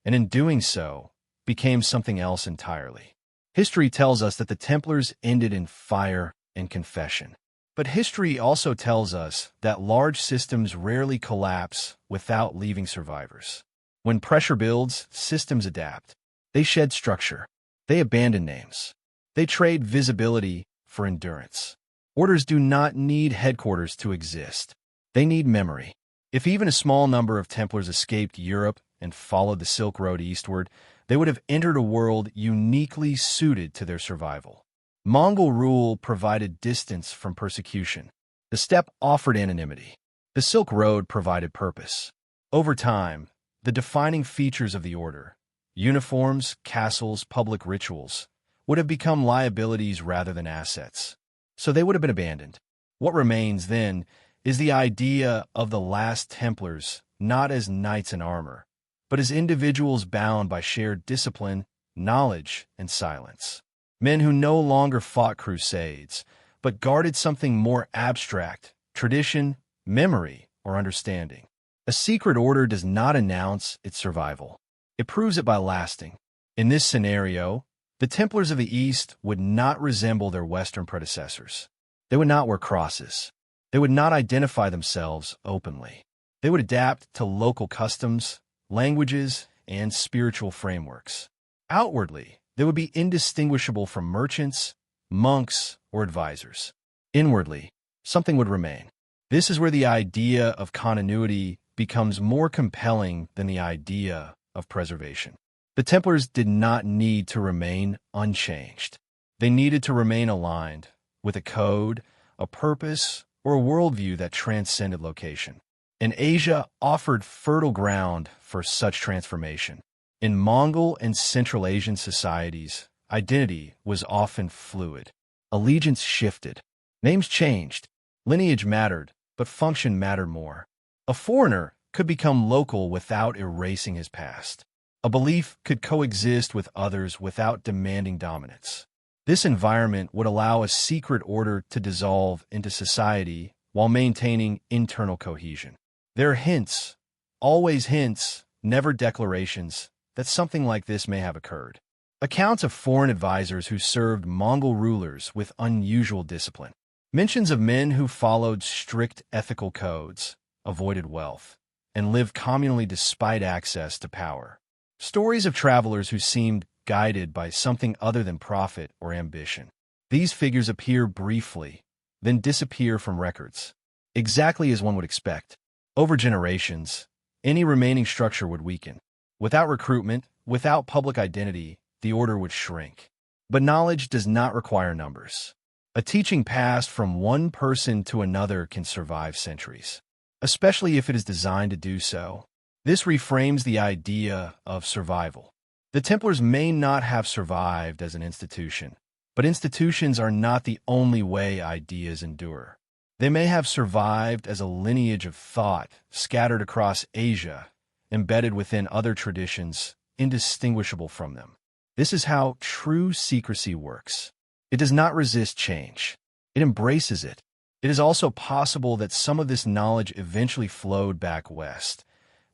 and in doing so, became something else entirely. History tells us that the Templars ended in fire and confession. But history also tells us that large systems rarely collapse without leaving survivors. When pressure builds, systems adapt. They shed structure. They abandon names. They trade visibility for endurance. Orders do not need headquarters to exist. They need memory. If even a small number of Templars escaped Europe and followed the Silk Road eastward, they would have entered a world uniquely suited to their survival. Mongol rule provided distance from persecution. The steppe offered anonymity. The Silk Road provided purpose. Over time, the defining features of the order, uniforms, castles, public rituals, would have become liabilities rather than assets. So they would have been abandoned. What remains, then, is the idea of the last Templars not as knights in armor, but as individuals bound by shared discipline, knowledge, and silence. Men who no longer fought crusades, but guarded something more abstract, tradition, memory, or understanding. A secret order does not announce its survival. It proves it by lasting. In this scenario, the Templars of the East would not resemble their Western predecessors. They would not wear crosses. They would not identify themselves openly. They would adapt to local customs, languages, and spiritual frameworks. Outwardly, they would be indistinguishable from merchants, monks, or advisors. Inwardly, something would remain. This is where the idea of continuity becomes more compelling than the idea of preservation. The Templars did not need to remain unchanged. They needed to remain aligned with a code, a purpose, or a worldview that transcended location. And Asia offered fertile ground for such transformation. In Mongol and Central Asian societies, identity was often fluid. Allegiance shifted. Names changed. Lineage mattered, but function mattered more. A foreigner could become local without erasing his past. A belief could coexist with others without demanding dominance. This environment would allow a secret order to dissolve into society while maintaining internal cohesion. There are hints, always hints, never declarations, that something like this may have occurred. Accounts of foreign advisors who served Mongol rulers with unusual discipline. Mentions of men who followed strict ethical codes, avoided wealth, and lived communally despite access to power. Stories of travelers who seemed guided by something other than profit or ambition. These figures appear briefly, then disappear from records, exactly as one would expect. Over generations, any remaining structure would weaken. Without recruitment, without public identity, the order would shrink. But knowledge does not require numbers. A teaching passed from one person to another can survive centuries, especially if it is designed to do so. This reframes the idea of survival. The Templars may not have survived as an institution, but institutions are not the only way ideas endure. They may have survived as a lineage of thought scattered across Asia, embedded within other traditions, indistinguishable from them. This is how true secrecy works. It does not resist change. It embraces it. It is also possible that some of this knowledge eventually flowed back west,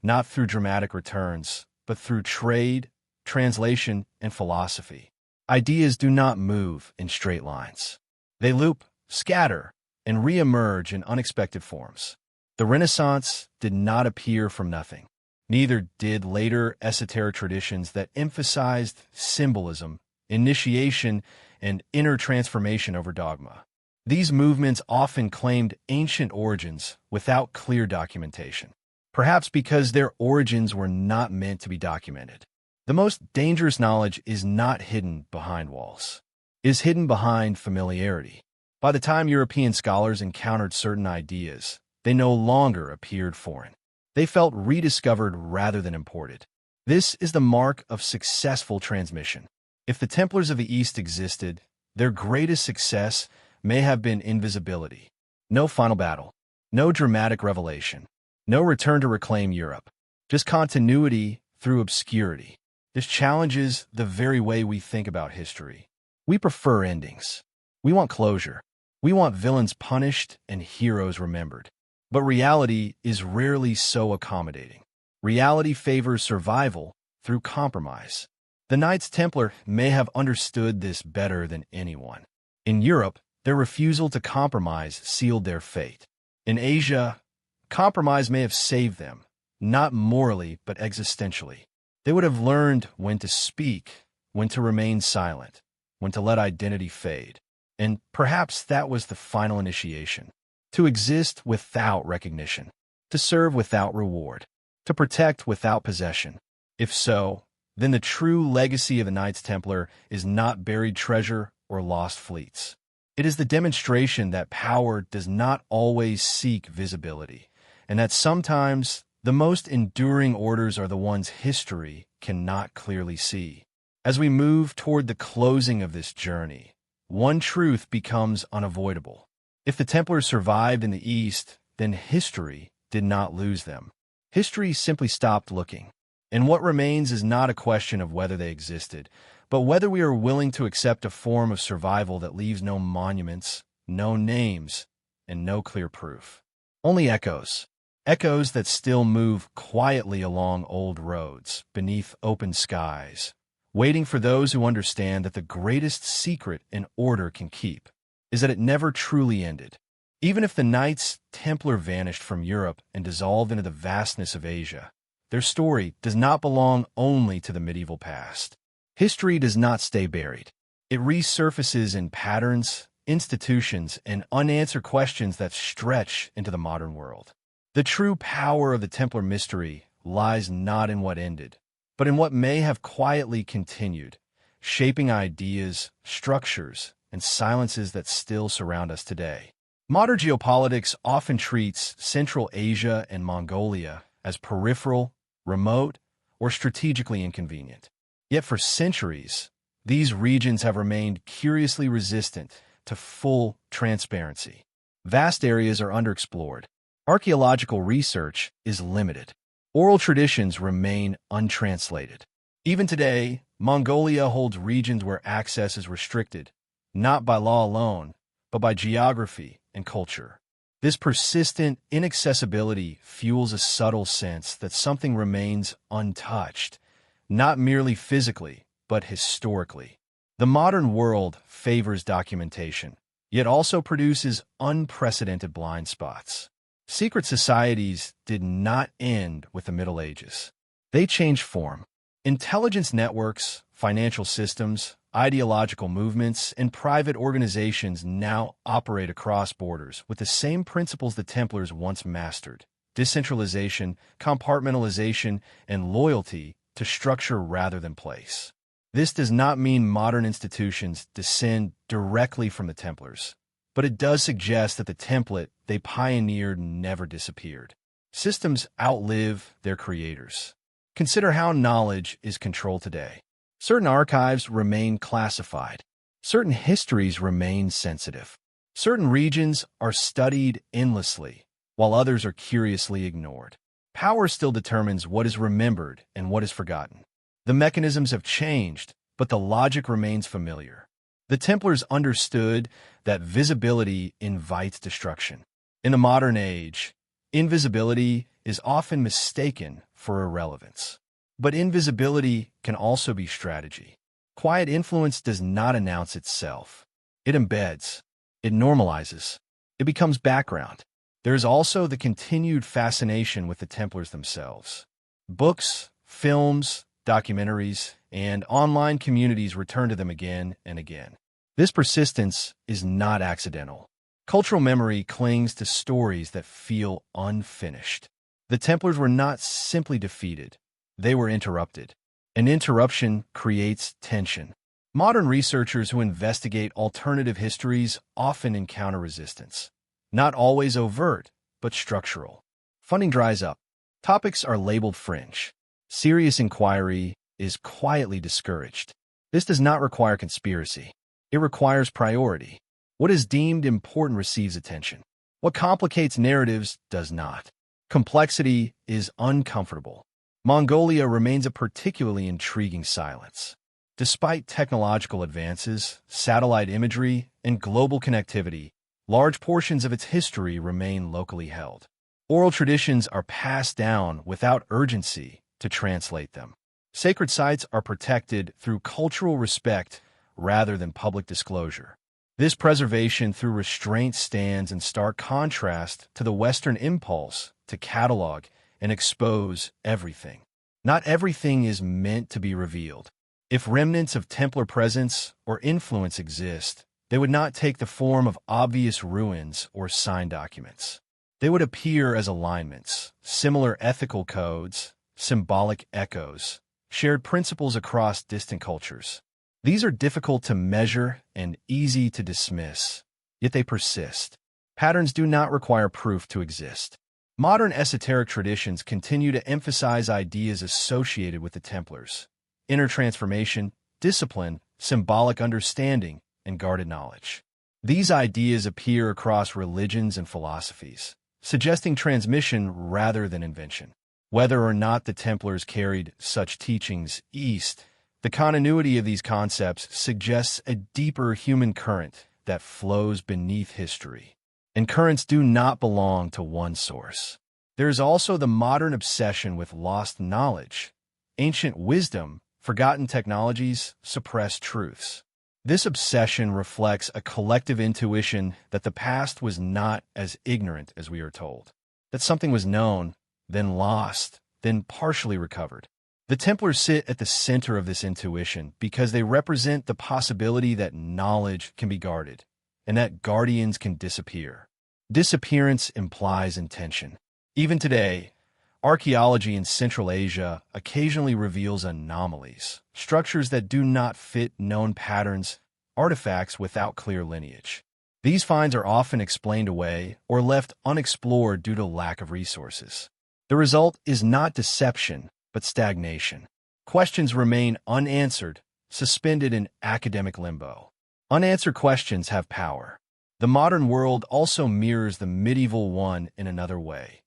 not through dramatic returns, but through trade, translation, and philosophy. Ideas do not move in straight lines. They loop, scatter, and re-emerge in unexpected forms. The Renaissance did not appear from nothing. Neither did later esoteric traditions that emphasized symbolism, initiation, and inner transformation over dogma. These movements often claimed ancient origins without clear documentation, perhaps because their origins were not meant to be documented. The most dangerous knowledge is not hidden behind walls. It is hidden behind familiarity. By the time European scholars encountered certain ideas, they no longer appeared foreign. They felt rediscovered rather than imported. This is the mark of successful transmission. If the Templars of the East existed, their greatest success may have been invisibility. No final battle, no dramatic revelation, no return to reclaim Europe, just continuity through obscurity. This challenges the very way we think about history. We prefer endings. We want closure. We want villains punished and heroes remembered. But reality is rarely so accommodating. Reality favors survival through compromise. The Knights Templar may have understood this better than anyone. In Europe, their refusal to compromise sealed their fate. In Asia, compromise may have saved them, not morally but existentially. They would have learned when to speak, when to remain silent, when to let identity fade. And perhaps that was the final initiation. To exist without recognition, to serve without reward, to protect without possession. If so, then the true legacy of the Knights Templar is not buried treasure or lost fleets. It is the demonstration that power does not always seek visibility, and that sometimes the most enduring orders are the ones history cannot clearly see. As we move toward the closing of this journey, one truth becomes unavoidable. If the Templars survived in the East, then history did not lose them. History simply stopped looking. And what remains is not a question of whether they existed, but whether we are willing to accept a form of survival that leaves no monuments, no names, and no clear proof. Only echoes. Echoes that still move quietly along old roads, beneath open skies, waiting for those who understand that the greatest secret an order can keep is that it never truly ended. Even if the Knights Templar vanished from Europe and dissolved into the vastness of Asia, their story does not belong only to the medieval past. History does not stay buried. It resurfaces in patterns, institutions, and unanswered questions that stretch into the modern world. The true power of the Templar mystery lies not in what ended, but in what may have quietly continued, shaping ideas, structures, and silences that still surround us today. Modern geopolitics often treats Central Asia and Mongolia as peripheral, remote, or strategically inconvenient. Yet for centuries, these regions have remained curiously resistant to full transparency. Vast areas are underexplored. Archaeological research is limited. Oral traditions remain untranslated. Even today, Mongolia holds regions where access is restricted, not by law alone, but by geography and culture. This persistent inaccessibility fuels a subtle sense that something remains untouched, not merely physically, but historically. The modern world favors documentation, yet also produces unprecedented blind spots. Secret societies did not end with the Middle Ages. They changed form. Intelligence networks, financial systems, ideological movements, and private organizations now operate across borders with the same principles the Templars once mastered: decentralization, compartmentalization, and loyalty to structure rather than place. This does not mean modern institutions descend directly from the Templars, but it does suggest that the template they pioneered never disappeared. Systems outlive their creators. Consider how knowledge is controlled today. Certain archives remain classified. Certain histories remain sensitive. Certain regions are studied endlessly, while others are curiously ignored. Power still determines what is remembered and what is forgotten. The mechanisms have changed, but the logic remains familiar. The Templars understood that visibility invites destruction. In the modern age, invisibility is often mistaken for irrelevance. But invisibility can also be strategy. Quiet influence does not announce itself. It embeds. It normalizes. It becomes background. There is also the continued fascination with the Templars themselves. Books, films, documentaries, and online communities return to them again and again. This persistence is not accidental. Cultural memory clings to stories that feel unfinished. The Templars were not simply defeated. They were interrupted. An interruption creates tension. Modern researchers who investigate alternative histories often encounter resistance. Not always overt, but structural. Funding dries up. Topics are labeled fringe. Serious inquiry is quietly discouraged. This does not require conspiracy. It requires priority. What is deemed important receives attention. What complicates narratives does not. Complexity is uncomfortable. Mongolia remains a particularly intriguing silence. Despite technological advances, satellite imagery, and global connectivity, large portions of its history remain locally held. Oral traditions are passed down without urgency to translate them. Sacred sites are protected through cultural respect rather than public disclosure. This preservation through restraint stands in stark contrast to the Western impulse to catalog and expose everything. Not everything is meant to be revealed. If remnants of Templar presence or influence exist, they would not take the form of obvious ruins or signed documents. They would appear as alignments, similar ethical codes, symbolic echoes, shared principles across distant cultures. These are difficult to measure and easy to dismiss, yet they persist. Patterns do not require proof to exist. Modern esoteric traditions continue to emphasize ideas associated with the Templars: inner transformation, discipline, symbolic understanding, and guarded knowledge. These ideas appear across religions and philosophies, suggesting transmission rather than invention. Whether or not the Templars carried such teachings east, the continuity of these concepts suggests a deeper human current that flows beneath history. And currents do not belong to one source. There is also the modern obsession with lost knowledge, ancient wisdom, forgotten technologies, suppressed truths. This obsession reflects a collective intuition that the past was not as ignorant as we are told, that something was known, then lost, then partially recovered. The Templars sit at the center of this intuition because they represent the possibility that knowledge can be guarded, and that guardians can disappear. Disappearance implies intention. Even today, archaeology in Central Asia occasionally reveals anomalies, structures that do not fit known patterns, artifacts without clear lineage. These finds are often explained away or left unexplored due to lack of resources. The result is not deception, but stagnation. Questions remain unanswered, suspended in academic limbo. Unanswered questions have power. The modern world also mirrors the medieval one in another way: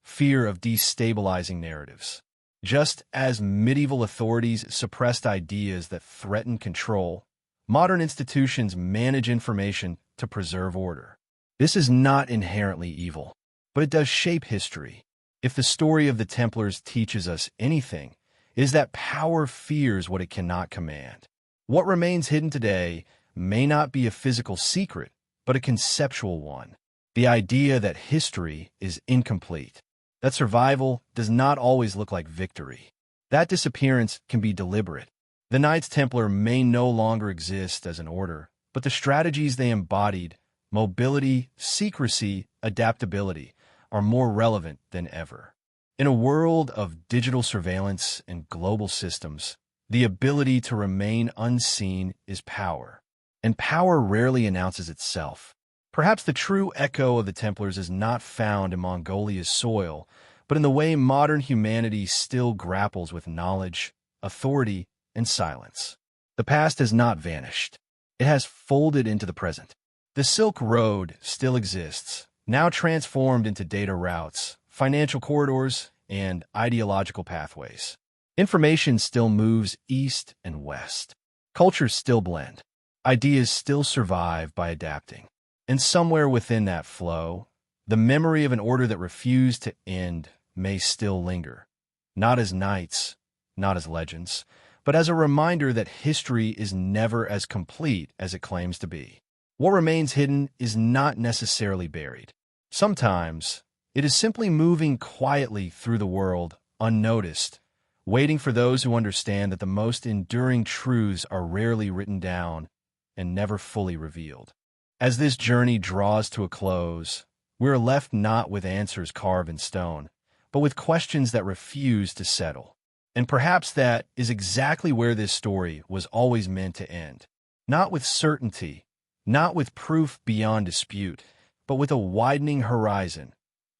fear of destabilizing narratives. Just as medieval authorities suppressed ideas that threaten control, modern institutions manage information to preserve order. This is not inherently evil, but it does shape history. If the story of the Templars teaches us anything, it is that power fears what it cannot command. What remains hidden today may not be a physical secret, but a conceptual one. The idea that history is incomplete, that survival does not always look like victory. That disappearance can be deliberate. The Knights Templar may no longer exist as an order, but the strategies they embodied, mobility, secrecy, adaptability, are more relevant than ever. In a world of digital surveillance and global systems, the ability to remain unseen is power, and power rarely announces itself. Perhaps the true echo of the Templars is not found in Mongolia's soil, but in the way modern humanity still grapples with knowledge, authority, and silence. The past has not vanished. It has folded into the present. The Silk Road still exists, now transformed into data routes, financial corridors, and ideological pathways. Information still moves east and west. Cultures still blend. Ideas still survive by adapting. And somewhere within that flow, the memory of an order that refused to end may still linger. Not as knights, not as legends, but as a reminder that history is never as complete as it claims to be. What remains hidden is not necessarily buried. Sometimes, it is simply moving quietly through the world, unnoticed, waiting for those who understand that the most enduring truths are rarely written down and never fully revealed. As this journey draws to a close, we are left not with answers carved in stone, but with questions that refuse to settle. And perhaps that is exactly where this story was always meant to end. Not with certainty, not with proof beyond dispute, but with a widening horizon,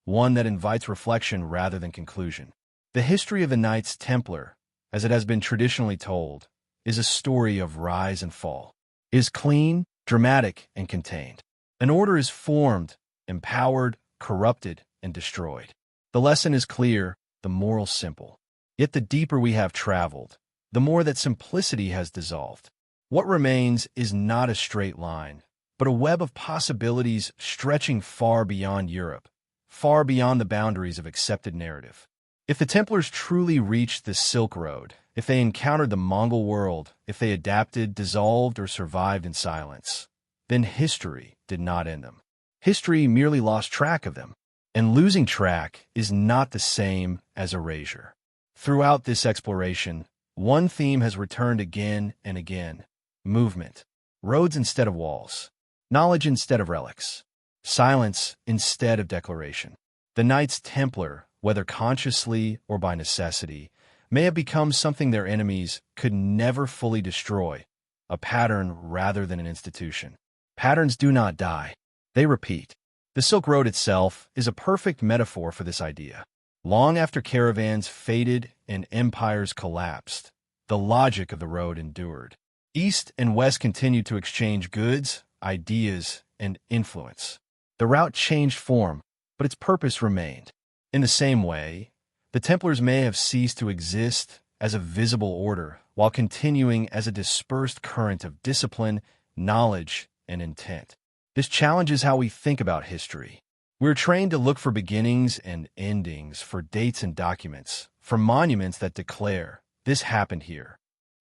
one that invites reflection rather than conclusion. The history of the Knights Templar, as it has been traditionally told, is a story of rise and fall. It is clean, dramatic, and contained. An order is formed, empowered, corrupted, and destroyed. The lesson is clear, the moral simple. Yet the deeper we have traveled, the more that simplicity has dissolved. What remains is not a straight line, but a web of possibilities stretching far beyond Europe, far beyond the boundaries of accepted narrative. If the Templars truly reached the Silk Road, if they encountered the Mongol world, if they adapted, dissolved, or survived in silence, then history did not end them. History merely lost track of them, and losing track is not the same as erasure. Throughout this exploration, one theme has returned again and again: movement, roads instead of walls, knowledge instead of relics, silence instead of declaration. The Knights Templar, whether consciously or by necessity, may have become something their enemies could never fully destroy, a pattern rather than an institution. Patterns do not die, they repeat. The Silk Road itself is a perfect metaphor for this idea. Long after caravans faded and empires collapsed, the logic of the road endured. East and West continued to exchange goods, ideas, and influence. The route changed form, but its purpose remained. In the same way, the Templars may have ceased to exist as a visible order while continuing as a dispersed current of discipline, knowledge, and intent. This challenges how we think about history. We're trained to look for beginnings and endings, for dates and documents, for monuments that declare, this happened here.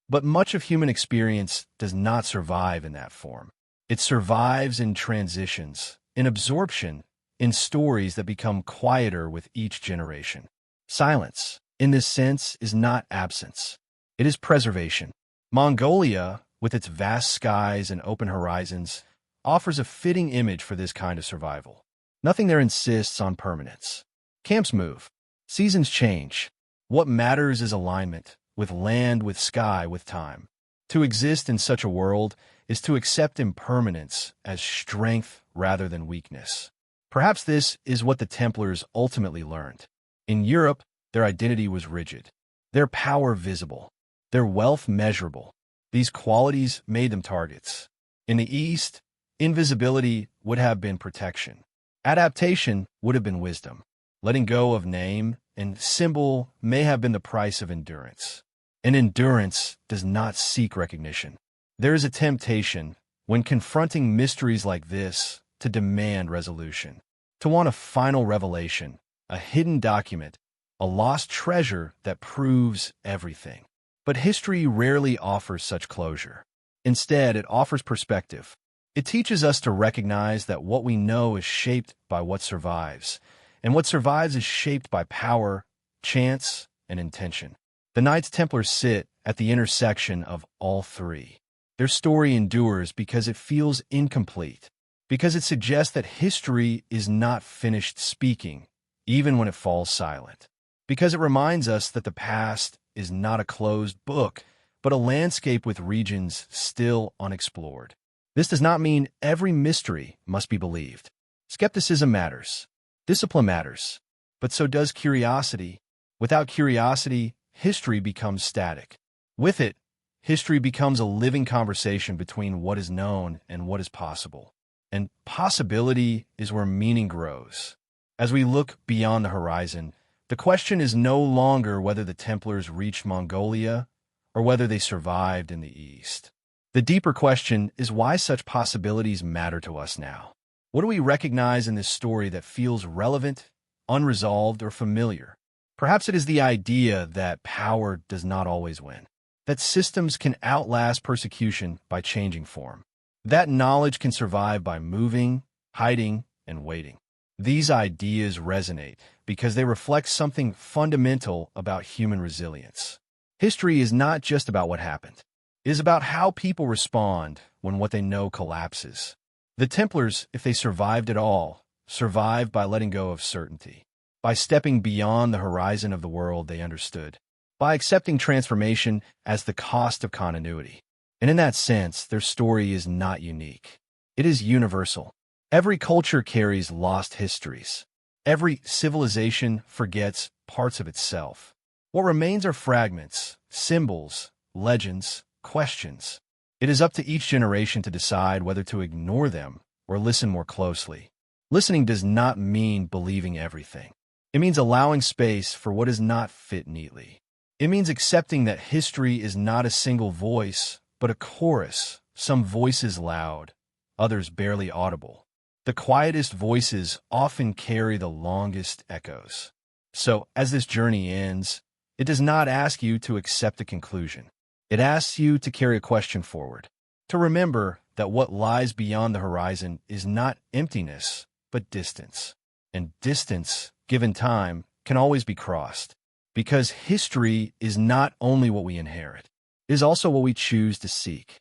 But much of human experience does not survive in that form. It survives in transitions, in absorption, in stories that become quieter with each generation. Silence, in this sense, is not absence. It is preservation. Mongolia, with its vast skies and open horizons, offers a fitting image for this kind of survival. Nothing there insists on permanence. Camps move. Seasons change. What matters is alignment, with land, with sky, with time. To exist in such a world is to accept impermanence as strength rather than weakness. Perhaps this is what the Templars ultimately learned. In Europe, their identity was rigid, their power visible, their wealth measurable. These qualities made them targets. In the East, invisibility would have been protection. Adaptation would have been wisdom. Letting go of name and symbol may have been the price of endurance. And endurance does not seek recognition. There is a temptation, when confronting mysteries like this, to demand resolution, to want a final revelation, a hidden document, a lost treasure that proves everything. But history rarely offers such closure. Instead, it offers perspective. It teaches us to recognize that what we know is shaped by what survives, and what survives is shaped by power, chance, and intention. The Knights Templar sit at the intersection of all three. Their story endures because it feels incomplete, because it suggests that history is not finished speaking, even when it falls silent, because it reminds us that the past is not a closed book, but a landscape with regions still unexplored. This does not mean every mystery must be believed. Skepticism matters. Discipline matters. But so does curiosity. Without curiosity, history becomes static. With it, history becomes a living conversation between what is known and what is possible. And possibility is where meaning grows. As we look beyond the horizon, the question is no longer whether the Templars reached Mongolia or whether they survived in the East. The deeper question is why such possibilities matter to us now. What do we recognize in this story that feels relevant, unresolved, or familiar? Perhaps it is the idea that power does not always win, that systems can outlast persecution by changing form, that knowledge can survive by moving, hiding, and waiting. These ideas resonate because they reflect something fundamental about human resilience. History is not just about what happened. It is about how people respond when what they know collapses. The Templars, if they survived at all, survived by letting go of certainty, by stepping beyond the horizon of the world they understood, by accepting transformation as the cost of continuity. And in that sense, their story is not unique. It is universal. Every culture carries lost histories. Every civilization forgets parts of itself. What remains are fragments, symbols, legends, questions. It is up to each generation to decide whether to ignore them or listen more closely. Listening does not mean believing everything. It means allowing space for what does not fit neatly. It means accepting that history is not a single voice, but a chorus, some voices loud, others barely audible. The quietest voices often carry the longest echoes. So, as this journey ends, it does not ask you to accept a conclusion. It asks you to carry a question forward, to remember that what lies beyond the horizon is not emptiness, but distance. And distance, given time, can always be crossed, because history is not only what we inherit, it is also what we choose to seek.